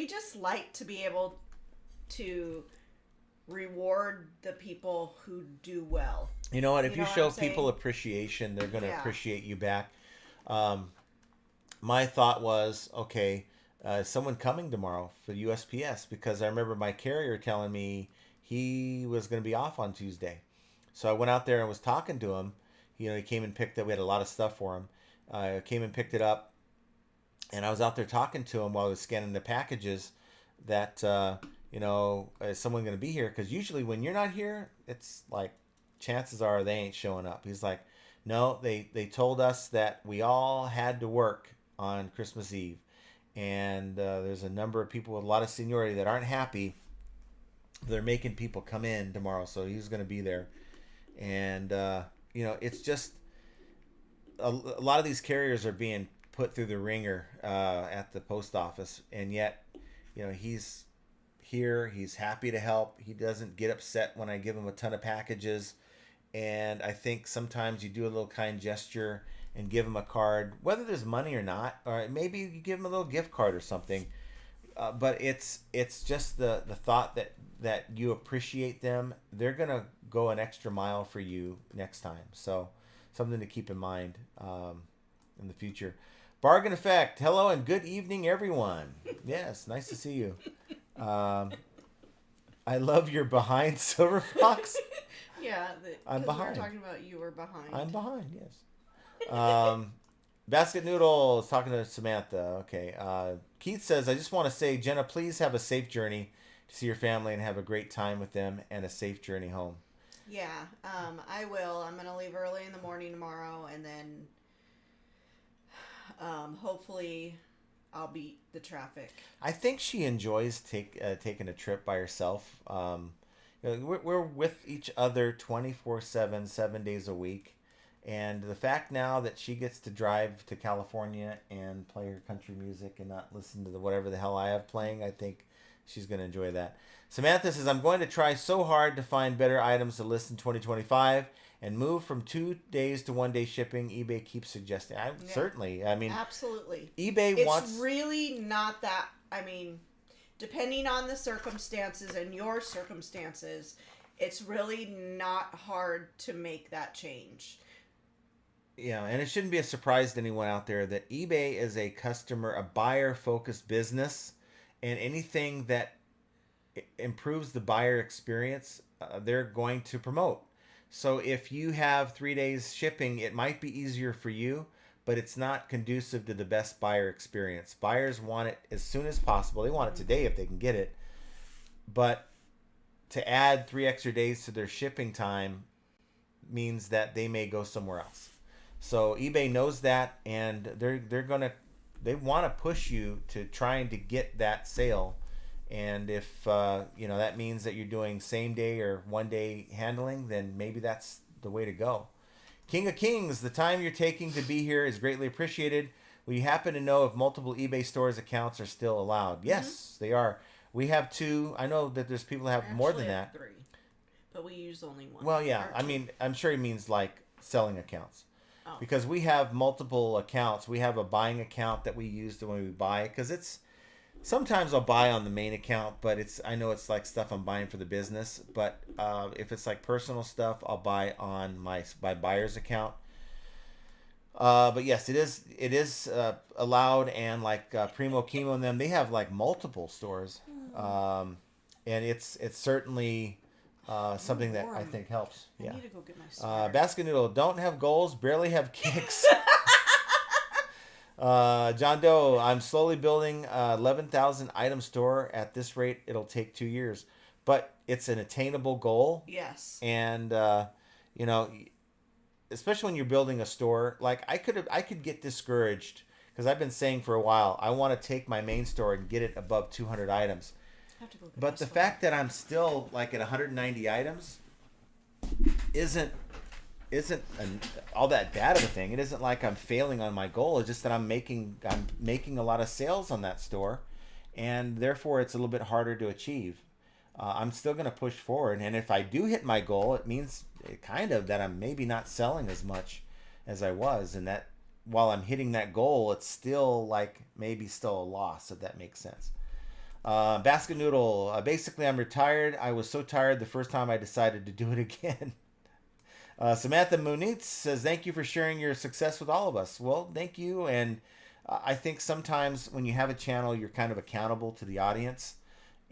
just like to be able to reward the people who do well. You know what? If you show people appreciation, they're going to appreciate you back. My thought was, okay, someone coming tomorrow for USPS, because I remember my carrier telling me he was going to be off on Tuesday. So I went out there and was talking to him. You know, he came and picked up. We had a lot of stuff for him. I came and picked it up, and I was out there talking to him while I was scanning the packages. That is someone going to be here? Because usually when you're not here, it's like chances are they ain't showing up. He's like, no, they told us that we all had to work on Christmas Eve, and there's a number of people with a lot of seniority that aren't happy. They're making people come in tomorrow, so he's going to be there. And it's just a lot of these carriers are being put through the ringer at the post office, and yet he's here. He's happy to help. He doesn't get upset when I give him a ton of packages. And I think sometimes you do a little kind gesture and give him a card, whether there's money or not, or maybe you give him a little gift card or something. But it's just the thought that you appreciate them. They're going to go an extra mile for you next time. So something to keep in mind in the future. Bargain Effect. Hello and good evening, everyone. Yes, nice to see you. I love your behind, Silver Fox. Yeah, I'm behind. We were talking about you were behind. I'm behind, yes. Basket Noodle is talking to Samantha. Okay. Keith says, I just want to say, Jenna, please have a safe journey to see your family and have a great time with them and a safe journey home. Yeah, I will. I'm going to leave early in the morning tomorrow, and then hopefully I'll beat the traffic. I think she enjoys taking a trip by herself. We're with each other 24/7, 7 days a week. And the fact now that she gets to drive to California and play her country music and not listen to whatever the hell I have playing, I think she's going to enjoy that. Samantha says, I'm going to try so hard to find better items to list in 2025 and move from 2 days to 1 day shipping. eBay keeps suggesting. Certainly. I mean, absolutely. eBay wants. It's really not that. I mean, depending on the circumstances and your circumstances, it's really not hard to make that change. Yeah, and it shouldn't be a surprise to anyone out there that eBay is a buyer-focused business, and anything that improves the buyer experience, they're going to promote. So if you have 3 days shipping, it might be easier for you, but it's not conducive to the best buyer experience. Buyers want it as soon as possible. They want it today if they can get it. But to add 3 extra days to their shipping time means that they may go somewhere else. So eBay knows that, and they want to push you to trying to get that sale. And if that means that you're doing same day or 1 day handling, then maybe that's the way to go. King of Kings, the time you're taking to be here is greatly appreciated. Will you happen to know if multiple eBay stores accounts are still allowed? Yes, they are. We have 2. I know that there's people that have more than that. 3, but we use only 1. Well, yeah. I mean, I'm sure he means like selling accounts. Oh. Because we have multiple accounts. We have a buying account that we use when we buy, because it's sometimes I'll buy on the main account, but I know it's like stuff I'm buying for the business. But if it's like personal stuff, I'll buy on my buyer's account. But yes, it is allowed, and like Primo Chemo and them, they have like multiple stores, and it's certainly something that I think helps. I need to go get my sweater. Basket Noodle, don't have goals, barely have kicks. John Doe, I'm slowly building 11,000 item store. At this rate, it'll take 2 years, but it's an attainable goal. Yes. And especially when you're building a store, like I could get discouraged, because I've been saying for a while I want to take my main store and get it above 200 items. But the fact that I'm still like at 190 items isn't all that bad of a thing. It isn't like I'm failing on my goal. It's just that I'm making a lot of sales on that store, and therefore it's a little bit harder to achieve. I'm still going to push forward, and if I do hit my goal, it means that I'm maybe not selling as much as I was, and that while I'm hitting that goal, it's still like maybe still a loss, if that makes sense. Basket Noodle, basically I'm retired. I was so tired the first time I decided to do it again. Samantha Munitz says, thank you for sharing your success with all of us. Well, thank you. And I think sometimes when you have a channel, you're kind of accountable to the audience.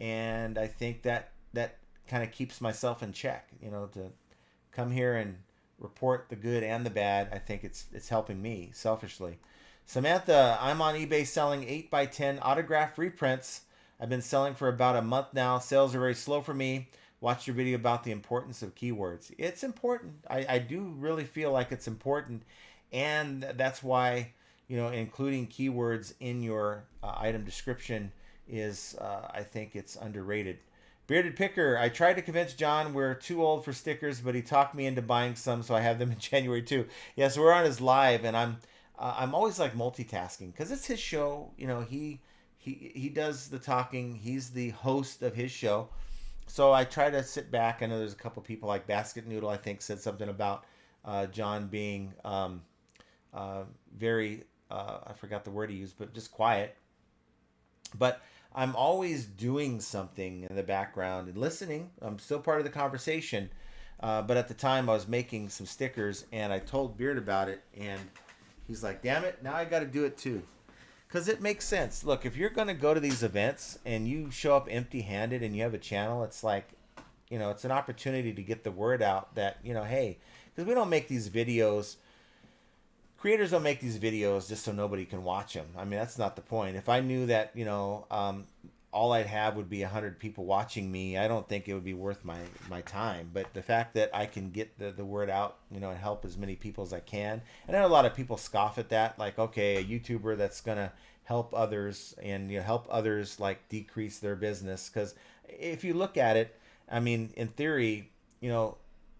And I think that kind of keeps myself in check, to come here and report the good and the bad. I think it's helping me selfishly. Samantha, I'm on eBay selling 8x10 autograph reprints. I've been selling for about a month now. Sales are very slow for me. Watch your video about the importance of keywords. It's important. I do really feel like it's important. And that's why, including keywords in your item description is, I think it's underrated. Bearded Picker, I tried to convince John we're too old for stickers, but he talked me into buying some, so I have them in January too. Yeah, so we're on his live, and I'm always like multitasking, because it's his show. He does the talking. He's the host of his show. So I try to sit back. I know there's a couple people like Basket Noodle, I think, said something about John being very, I forgot the word he used, but just quiet. But I'm always doing something in the background and listening. I'm still part of the conversation. But at the time I was making some stickers, and I told Beard about it, and he's like, damn it, now I got to do it too. Because it makes sense. Look, if you're going to go to these events and you show up empty-handed and you have a channel, it's like, it's an opportunity to get the word out that, hey, because we don't make these videos. Creators don't make these videos just so nobody can watch them. I mean, that's not the point. If I knew that, all I'd have would be 100 people watching me, I don't think it would be worth my time. But the fact that I can get the word out, and help as many people as I can. And I know a lot of people scoff at that, like, okay, a YouTuber that's going to help others and help others like decrease their business. Because if you look at it, I mean, in theory,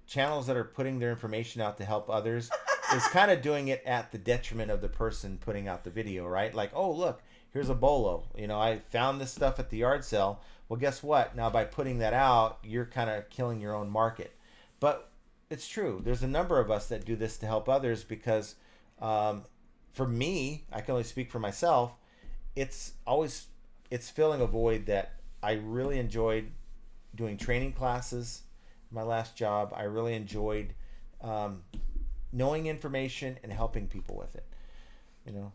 channels that are putting their information out to help others is kind of doing it at the detriment of the person putting out the video, right? Like, oh, look, here's a bolo. I found this stuff at the yard sale. Well, guess what? Now, by putting that out, you're kind of killing your own market. But it's true. There's a number of us that do this to help others because for me, I can only speak for myself. It's always it's filling a void that I really enjoyed doing training classes. My last job, I really enjoyed knowing information and helping people with it. You know.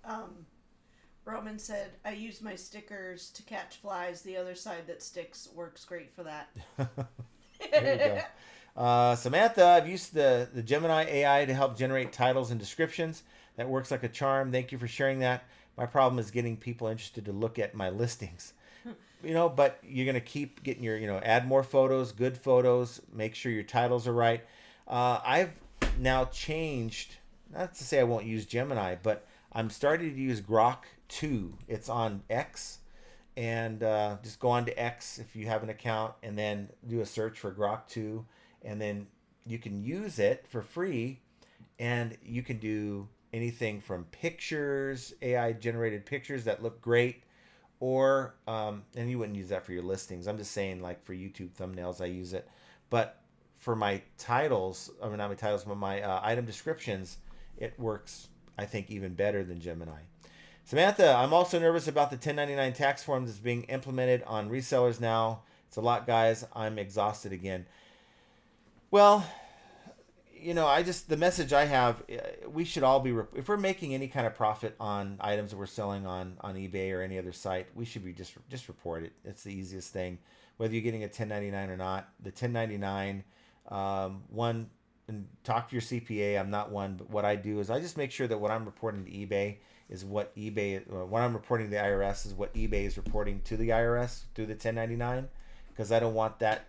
Roman said, I use my stickers to catch flies. The other side that sticks works great for that. There you go. Samantha, I've used the Gemini AI to help generate titles and descriptions. That works like a charm. Thank you for sharing that. My problem is getting people interested to look at my listings. But you're going to keep getting your, add more photos, good photos, make sure your titles are right. I've now changed, not to say I won't use Gemini, but I'm starting to use Grok 2. It's on X. And just go on to X if you have an account and then do a search for Grok 2. And then you can use it for free. And you can do anything from pictures, AI generated pictures that look great. Or, and you wouldn't use that for your listings. I'm just saying, like for YouTube thumbnails, I use it. But for my titles, I mean, not my titles, but my item descriptions, it works, I think, even better than Gemini. Samantha, I'm also nervous about the 1099 tax form that's being implemented on resellers now. It's a lot, guys. I'm exhausted again. Well, the message I have, we should all be, if we're making any kind of profit on items that we're selling on eBay or any other site, we should be just report it. It's the easiest thing, whether you're getting a 1099 or not. The 1099, one, and talk to your CPA. I'm not one, but what I do is I just make sure that what I'm reporting to eBay is what I'm reporting to the IRS is what eBay is reporting to the IRS through the 1099, because I don't want that,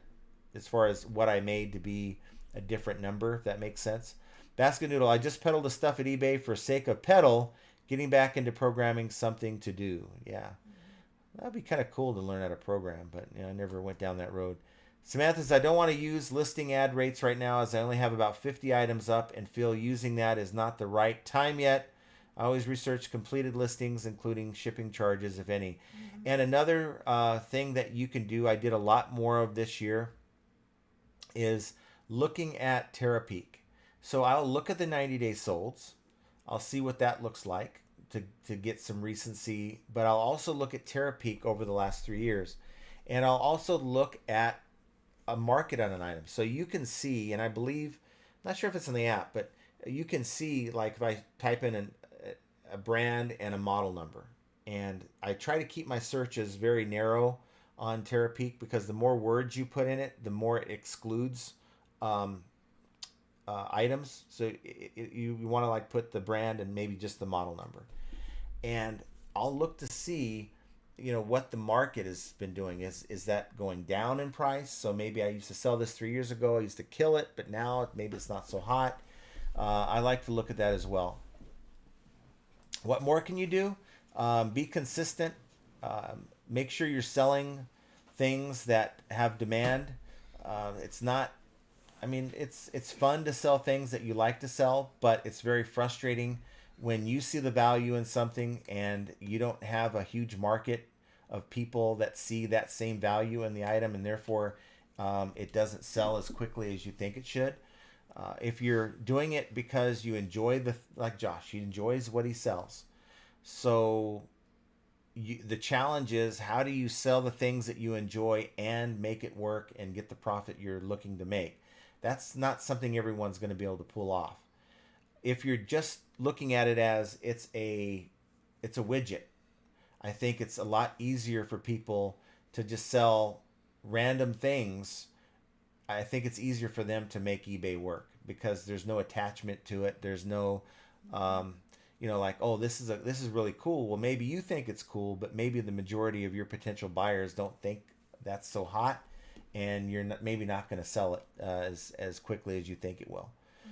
as far as what I made, to be a different number, if that makes sense. Basket Noodle, I just peddled the stuff at eBay for sake of peddle, getting back into programming something to do. Yeah. That'd be kind of cool to learn how to program, but I never went down that road. Samantha says, I don't want to use listing ad rates right now as I only have about 50 items up and feel using that is not the right time yet. I always research completed listings, including shipping charges, if any. Mm-hmm. And another thing that you can do, I did a lot more of this year, is looking at Terapeak. So I'll look at the 90-day solds. I'll see what that looks like to get some recency. But I'll also look at Terapeak over the last 3 years. And I'll also look at a market on an item. So you can see, and I believe, I'm not sure if it's in the app, but you can see, like if I type in a brand and a model number. And I try to keep my searches very narrow on Terapeak, because the more words you put in it, the more it excludes items. So you want to like put the brand and maybe just the model number. And I'll look to see, what the market has been doing. Is that going down in price? So maybe I used to sell this 3 years ago. I used to kill it, but now maybe it's not so hot. I like to look at that as well. What more can you do? Be consistent. Make sure you're selling things that have demand. It's fun to sell things that you like to sell, but it's very frustrating when you see the value in something and you don't have a huge market of people that see that same value in the item, and therefore it doesn't sell as quickly as you think it should. If you're doing it because you enjoy like Josh, he enjoys what he sells. So the challenge is, how do you sell the things that you enjoy and make it work and get the profit you're looking to make? That's not something everyone's going to be able to pull off. If you're just looking at it as it's a widget, I think it's a lot easier for people to just sell random things. I think it's easier for them to make eBay work because there's no attachment to it. There's no, like, oh, this is really cool. Well, maybe you think it's cool, but maybe the majority of your potential buyers don't think that's so hot, and you're maybe not going to sell it as quickly as you think it will. Mm-hmm.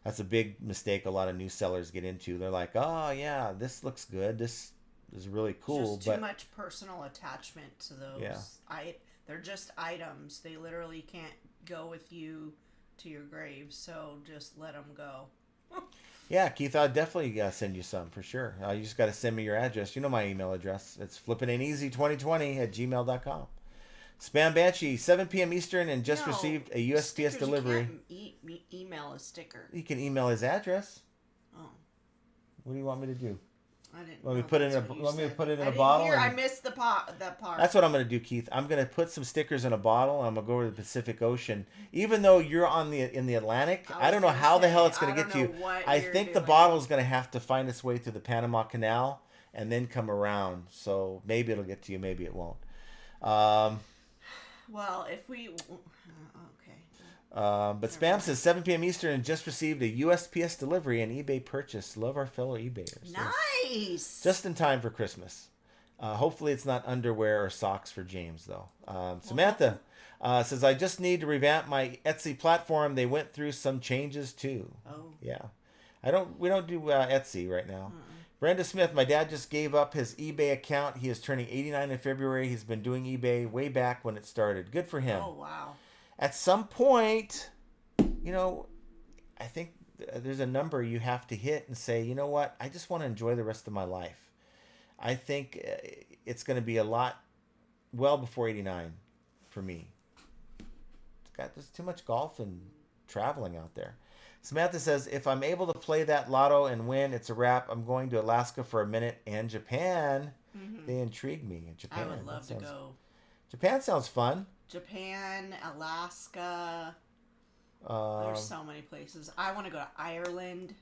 That's a big mistake a lot of new sellers get into. They're like, oh yeah, this looks good. This is really cool. Just too much personal attachment to those. Yeah. They're just items. They literally can't go with you to your grave. So just let them go. Yeah, Keith, I'll definitely send you some for sure. You just got to send me your address. You know my email address. It's flippingainteasy2020@gmail.com. Spam Banshee, 7 p.m. Eastern, and just received a USPS delivery. You can't email a sticker. You can email his address. Oh. What do you want me to do? I didn't. Let me know put it that's in a. what you Let me said. put it in I a didn't bottle. hear. I and- missed that part. That's what I'm gonna do, Keith. I'm gonna put some stickers in a bottle. I'm gonna go to the Pacific Ocean. Even though you're in the Atlantic, I don't know how the hell it's gonna get to you. I think the bottle's gonna have to find its way through the Panama Canal and then come around. So maybe it'll get to you. Maybe it won't. Well, if we. Okay. But Spam says 7 p.m. Eastern and just received a USPS delivery and eBay purchase. Love our fellow eBayers. Nice. Just in time for Christmas. Hopefully it's not underwear or socks for James, though. Samantha says, I just need to revamp my Etsy platform. They went through some changes, too. Oh. Yeah. We don't do Etsy right now. Brenda Smith, my dad just gave up his eBay account. He is turning 89 in February. He's been doing eBay way back when it started. Good for him. Oh, wow. At some point, I think there's a number you have to hit and say, you know what? I just want to enjoy the rest of my life. I think it's going to be a lot well before 89 for me. There's too much golf and traveling out there. Samantha says, if I'm able to play that lotto and win, it's a wrap. I'm going to Alaska for a minute and Japan. They intrigue me. Japan. I would love to go. Japan sounds fun. Japan, Alaska. There's so many places. I want to go to Ireland.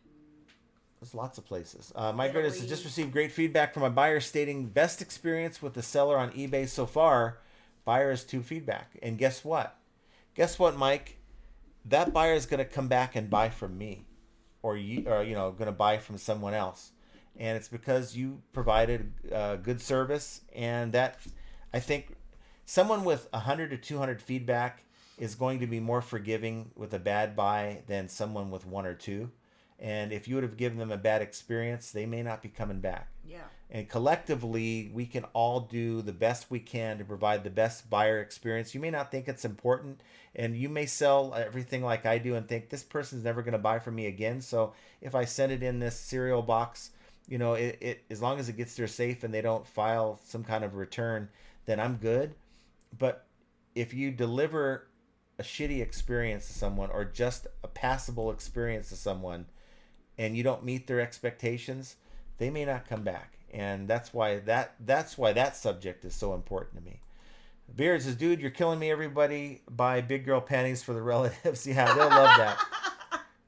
There's lots of places. My goodness, has just received great feedback from my buyer stating best experience with the seller on eBay so far. Buyer is to feedback. And guess what? Guess what, Mike? That buyer is going to come back and buy from me, or going to buy from someone else, and it's because you provided good service. And that, I think, someone with 100 to 200 feedback is going to be more forgiving with a bad buy than someone with 1 or 2. And if you would have given them a bad experience, they may not be coming back. Yeah. And collectively, we can all do the best we can to provide the best buyer experience. You may not think it's important, and you may sell everything like I do and think this person's never going to buy from me again. So if I send it in this cereal box, it as long as it gets there safe and they don't file some kind of return, then I'm good. But if you deliver a shitty experience to someone or just a passable experience to someone and you don't meet their expectations, they may not come back. And that's why that subject is so important to me. Beard says, dude, you're killing me. Everybody buy big girl panties for the relatives. Yeah, they'll love that.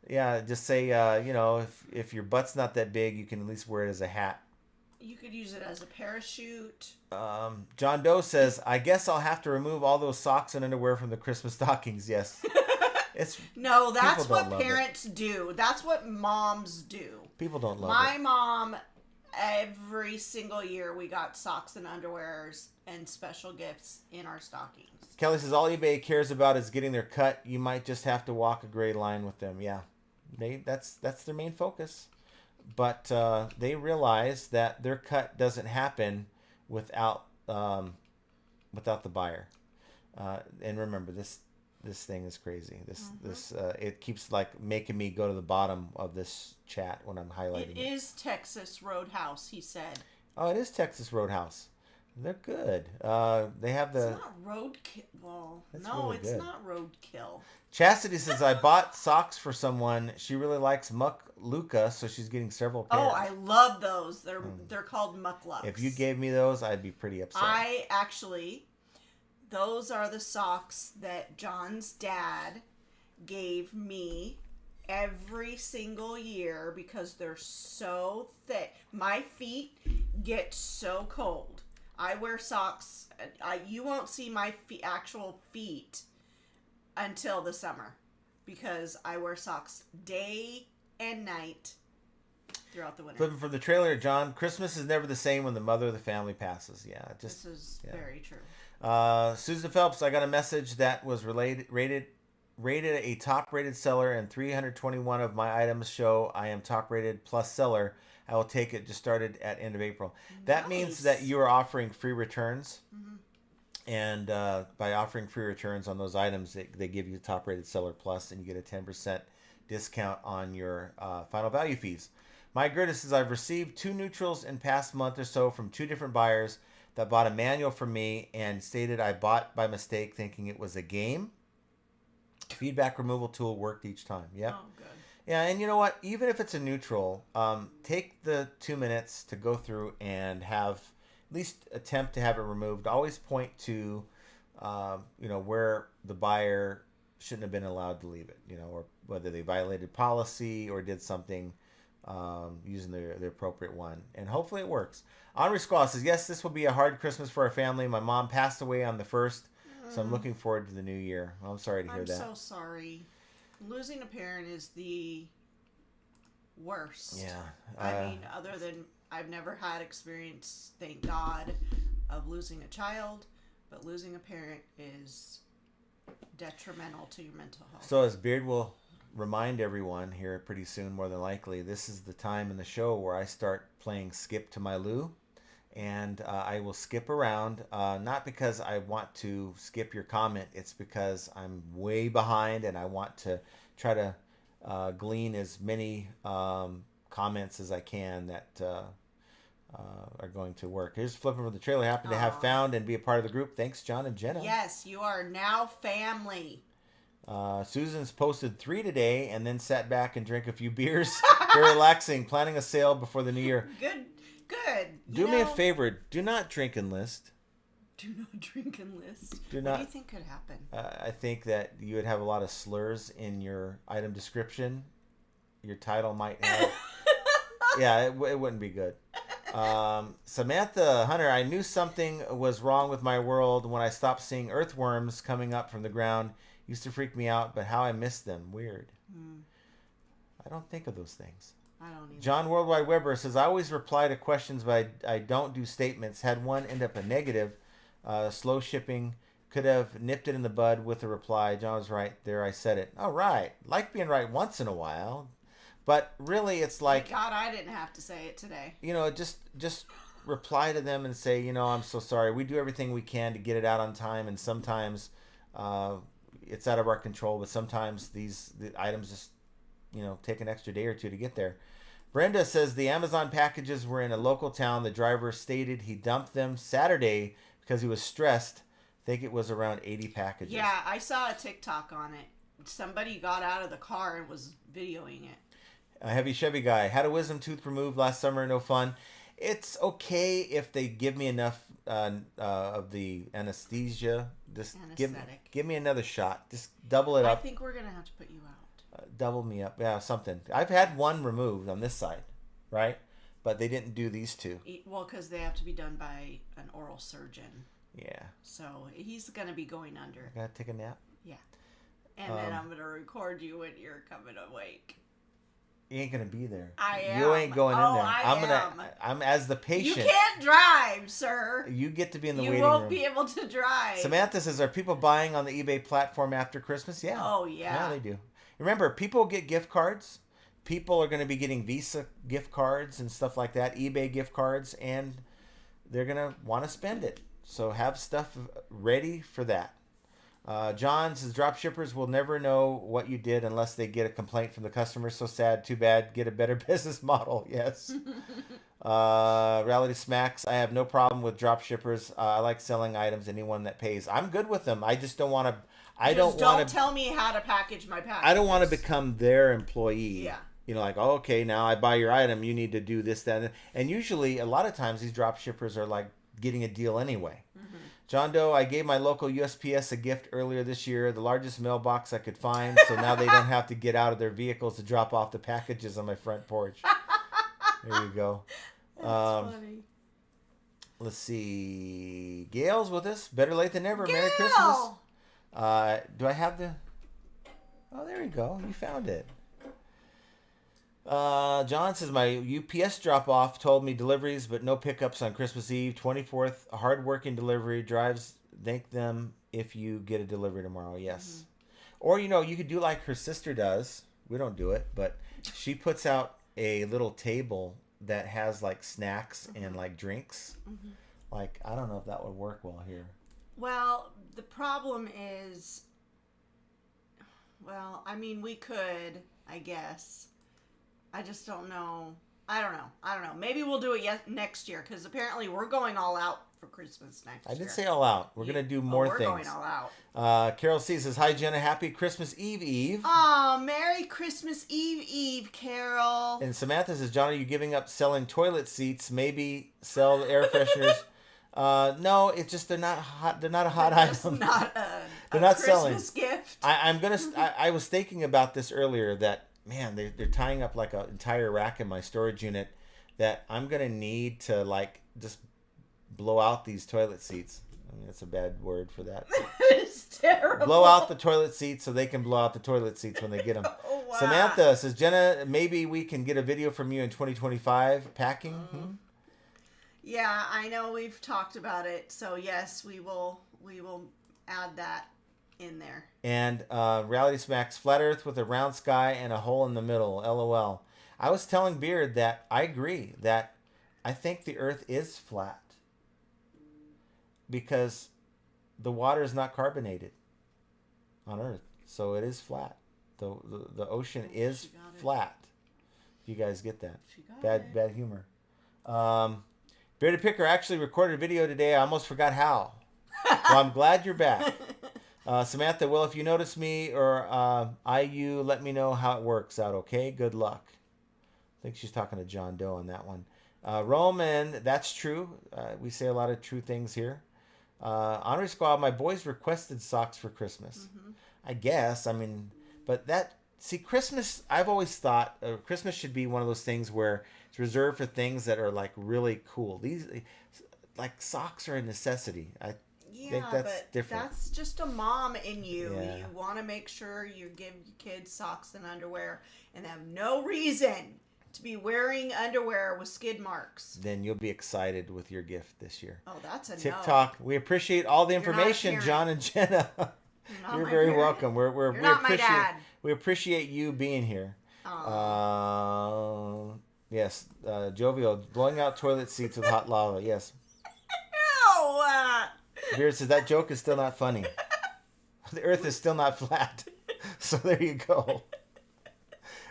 Yeah, just say, if your butt's not that big, you can at least wear it as a hat. You could use it as a parachute. John Doe says, I guess I'll have to remove all those socks and underwear from the Christmas stockings. Yes. No, that's what parents do. That's what moms do. People don't love My it. mom, every single year, we got socks and underwears and special gifts in our stockings. Kelly says, all eBay cares about is getting their cut. You might just have to walk a gray line with them. Yeah, that's their main focus. But they realize that their cut doesn't happen without the buyer. And remember, this thing is crazy. This it keeps making me go to the bottom of this chat when I'm highlighting it. It is Texas Roadhouse, he said. Oh, it is Texas Roadhouse. They're good. They have the. It's not roadkill. Well, That's no, really it's good. not roadkill. Chastity says, I bought socks for someone. She really likes Muck Luca, so she's getting several pairs. Oh, I love those. They're called Mucklucks. If you gave me those, I'd be pretty upset. Those are the socks that John's dad gave me every single year because they're so thick. My feet get so cold. I wear socks. You won't see my actual feet until the summer because I wear socks day and night throughout the winter. Flipping from the trailer, John, Christmas is never the same when the mother of the family passes. Yeah, this is very true. Susan Phelps, I got a message that was rated a top-rated seller, and 321 of my items show I am top-rated plus seller. I will take it. Just started at end of April. That means that you are offering free returns. Mm-hmm. And by offering free returns on those items, they give you top-rated seller plus, and you get a 10% discount on your final value fees. My goodness, is I've received 2 neutrals in past month or so from 2 different buyers that bought a manual from me and stated I bought by mistake thinking it was a game. Feedback removal tool worked each time. Yep. Oh, good. Yeah, and you know what? Even if it's a neutral, take the 2 minutes to go through and have at least attempt to have it removed. Always point to, where the buyer shouldn't have been allowed to leave it. Or whether they violated policy or did something using the appropriate one, and hopefully it works. Henri Squaw says, yes, this will be a hard Christmas for our family. My mom passed away on the 1st, so I'm looking forward to the new year. Well, I'm sorry to hear that. I'm so sorry. Losing a parent is the worst. Yeah. I mean, other than I've never had experience, thank God, of losing a child, but losing a parent is detrimental to your mental health. So as Beard will remind everyone here pretty soon, more than likely, this is the time in the show where I start playing Skip to My Lou. And I will skip around, not because I want to skip your comment. It's because I'm way behind and I want to try to glean as many comments as I can that are going to work. Here's flipping from the trailer. Happy to have found and be a part of the group. Thanks, John and Jenna. Yes, you are now family. Susan's posted 3 today and then sat back and drank a few beers. Very relaxing. Planning a sale before the new year. Good. Do me a favor. Do not drink and list. Do not drink and list. What do you think could happen? I think that you would have a lot of slurs in your item description. Your title might have... Yeah, it wouldn't be good. Samantha Hunter, I knew something was wrong with my world when I stopped seeing earthworms coming up from the ground. Used to freak me out, but how I missed them. Weird. I don't think of those things. I don't either. John Worldwide Weber says, I always reply to questions, but I don't do statements. Had one end up a negative. Slow shipping. Could have nipped it in the bud with a reply. John was right. There, I said it. All right. Like being right once in a while. But really, it's like... Thank God I didn't have to say it today. Just reply to them and say, I'm so sorry. We do everything we can to get it out on time. And sometimes it's out of our control. But sometimes the items just, take an extra day or two to get there. Brenda says the Amazon packages were in a local town. The driver stated he dumped them Saturday because he was stressed. I think it was around 80 packages. Yeah, I saw a TikTok on it. Somebody got out of the car and was videoing it. A heavy Chevy guy. Had a wisdom tooth removed last summer. No fun. It's okay if they give me enough of the anesthesia. Just give me another shot. Just double it up. I think we're going to have to put you out. Double me up. Yeah, something. I've had one removed on this side, right? But they didn't do these two. Well, because they have to be done by an oral surgeon. Yeah. So he's going to be going under. I got to take a nap? Yeah. And then I'm going to record you when you're coming awake. You ain't going to be there. I am. You ain't going in there. am. I'm as the patient. You can't drive, sir. You get to be in the waiting room. You won't be able to drive. Samantha says, are people buying on the eBay platform after Christmas? Yeah. Oh, yeah. Yeah, they do. Remember, people get gift cards. People are going to be getting Visa gift cards and stuff like that, eBay gift cards, and they're going to want to spend it. So have stuff ready for that. John says, drop shippers will never know what you did unless they get a complaint from the customer. So sad. Too bad. Get a better business model. Yes. Reality Smacks. I have no problem with drop shippers. I like selling items. Anyone that pays. I'm good with them. I just don't want to... Don't tell me how to package my package. I don't want to become their employee. Yeah. Like, oh, okay, now I buy your item. You need to do this, that. And usually, a lot of times, these drop shippers are like getting a deal anyway. Mm-hmm. John Doe, I gave my local USPS a gift earlier this year, the largest mailbox I could find. So now they don't have to get out of their vehicles to drop off the packages on my front porch. There you go. That's funny. Let's see. Gail's with us. Better late than never. Gail! Merry Christmas. Do I have the... Oh, there you go. You found it. John says, my UPS drop-off told me deliveries, but no pickups on Christmas Eve. 24th, a hard-working delivery. Drives, thank them if you get a delivery tomorrow. Yes. Mm-hmm. Or, you could do like her sister does. We don't do it, but she puts out a little table that has like snacks and like drinks. Mm-hmm. Like, I don't know if that would work well here. Well, the problem is, we could, I guess. I just don't know. I don't know. Maybe we'll do it next year because apparently we're going all out for Christmas next I year. did say all out. We're going to do more we're things. We're going all out. Carol C says, hi, Jenna. Happy Christmas Eve. Oh, Merry Christmas Eve, Carol. And Samantha says, John, are you giving up selling toilet seats? Maybe sell air fresheners. No, it's just they're not hot. They're not a hot item. They're not Christmas selling. Gift. I was thinking about this earlier. That man, they're tying up like an entire rack in my storage unit. That I'm gonna need to like just blow out these toilet seats. I mean, that's a bad word for that. It's terrible. Blow out the toilet seats so they can blow out the toilet seats when they get them. Oh, wow. Samantha says, Jenna, maybe we can get a video from you in 2025 packing. Mm-hmm. Yeah, I know we've talked about it. So yes, we will add that in there. And Reality Smacks, flat Earth with a round sky and a hole in the middle. LOL. I was telling Beard that I agree that I think the Earth is flat because the water is not carbonated on Earth, so it is flat. The ocean is flat. You guys get that? Bad humor. Bearded Picker actually recorded a video today. I almost forgot how. Well, I'm glad you're back. Samantha, well, if you notice me or IU, let me know how it works out, okay? Good luck. I think she's talking to John Doe on that one. Roman, that's true. We say a lot of true things here. Honorary Squad, my boys requested socks for Christmas. Mm-hmm. I guess. I mean, but Christmas, I've always thought Christmas should be one of those things where it's reserved for things that are like really cool. These, like socks are a necessity. I think that's different. That's just a mom in you. Yeah. You want to make sure you give your kids socks and underwear and have no reason to be wearing underwear with skid marks. Then you'll be excited with your gift this year. Oh, that's a TikTok. No. We appreciate all the information, John and Jenna. You're very welcome. You're not my dad. We appreciate you being here. Yes, Jovial, blowing out toilet seats with hot lava. Yes. No. Beard says that joke is still not funny. The Earth is still not flat. So there you go.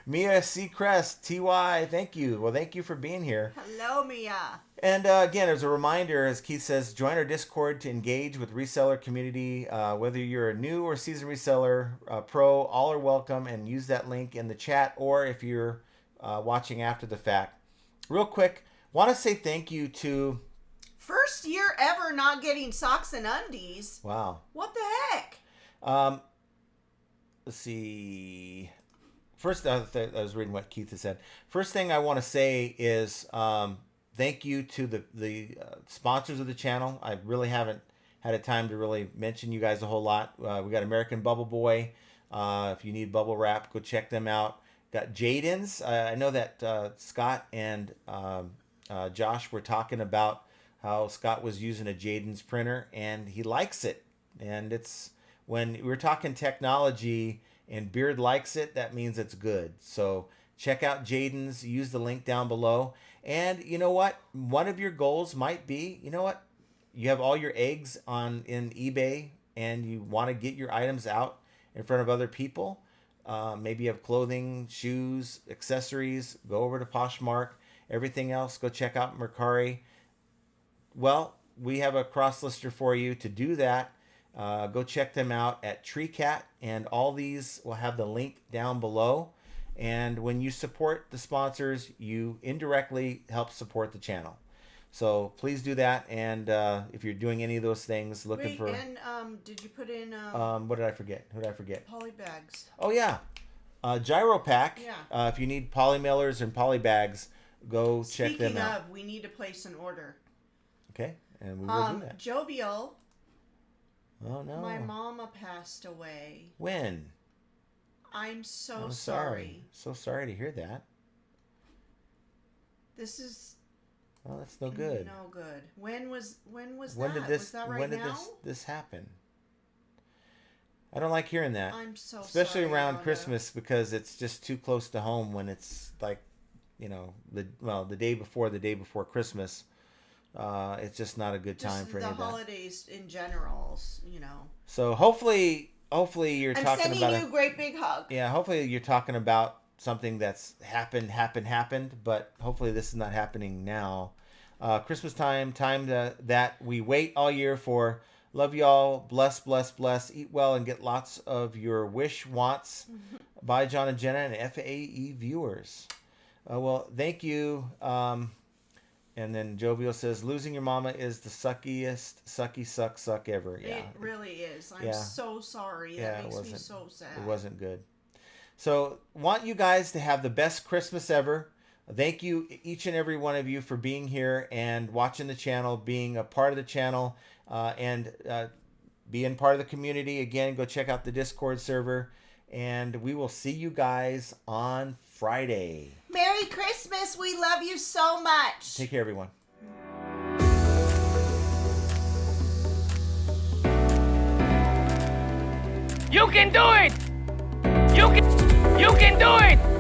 Mia Seacrest, TY, thank you. Well, thank you for being here. Hello, Mia. And again, as a reminder, as Keith says, join our Discord to engage with reseller community. Whether you're a new or seasoned reseller, pro, all are welcome, and use that link in the chat, or if you're watching after the fact. Real quick, want to say thank you to... First year ever not getting socks and undies. Wow. What the heck? Let's see... First, I was reading what Keith has said. First thing I want to say is thank you to the sponsors of the channel. I really haven't had a time to really mention you guys a whole lot. We got American Bubble Boy. If you need bubble wrap, go check them out. Got Jadens. I know that Scott and Josh were talking about how Scott was using a Jadens printer, and he likes it. And it's when we're talking technology... and Beard likes it, that means it's good. So check out Jadens, use the link down below. And you know what? One of your goals might be, you know what? You have all your eggs in eBay and you want to get your items out in front of other people. Maybe you have clothing, shoes, accessories. Go over to Poshmark. Everything else, go check out Mercari. Well, we have a cross lister for you to do that. Go check them out at TreeCat, and all these will have the link down below. And when you support the sponsors, you indirectly help support the channel. So please do that. And if you're doing any of those things, looking for... and did you put in... what did I forget? Who did I forget? Poly bags. Oh, yeah. Gyro Pack. Yeah. If you need poly mailers and poly bags, go check them out. Speaking of, we need to place an order. Okay, and we will do that. Jovial... Oh, no. My mama passed away. When? I'm sorry. So sorry to hear that. This is... Well, that's no good. No good. When was that? Was that when did now? this happen? I don't like hearing that. I'm so especially sorry, around Rhonda. Christmas, because it's just too close to home when it's like, the day before Christmas. It's just not a good time for any of that. The holidays in general, So hopefully you're talking about... I'm sending you a great big hug. Yeah, hopefully you're talking about something that's happened, but hopefully this is not happening now. Christmas time that we wait all year for. Love y'all. Bless, bless, bless. Eat well and get lots of your wish wants. Bye, John and Jenna and FAE viewers. Well, thank you. And then Jovial says, losing your mama is the suckiest, suck ever. Yeah. It really is. I'm so sorry. Yeah, that makes me so sad. It wasn't good. So, want you guys to have the best Christmas ever. Thank you, each and every one of you, for being here and watching the channel, being a part of the channel, and being part of the community. Again, go check out the Discord server. And we will see you guys on Friday. Merry Christmas. We love you so much. Take care, everyone. You can do it! You can do it!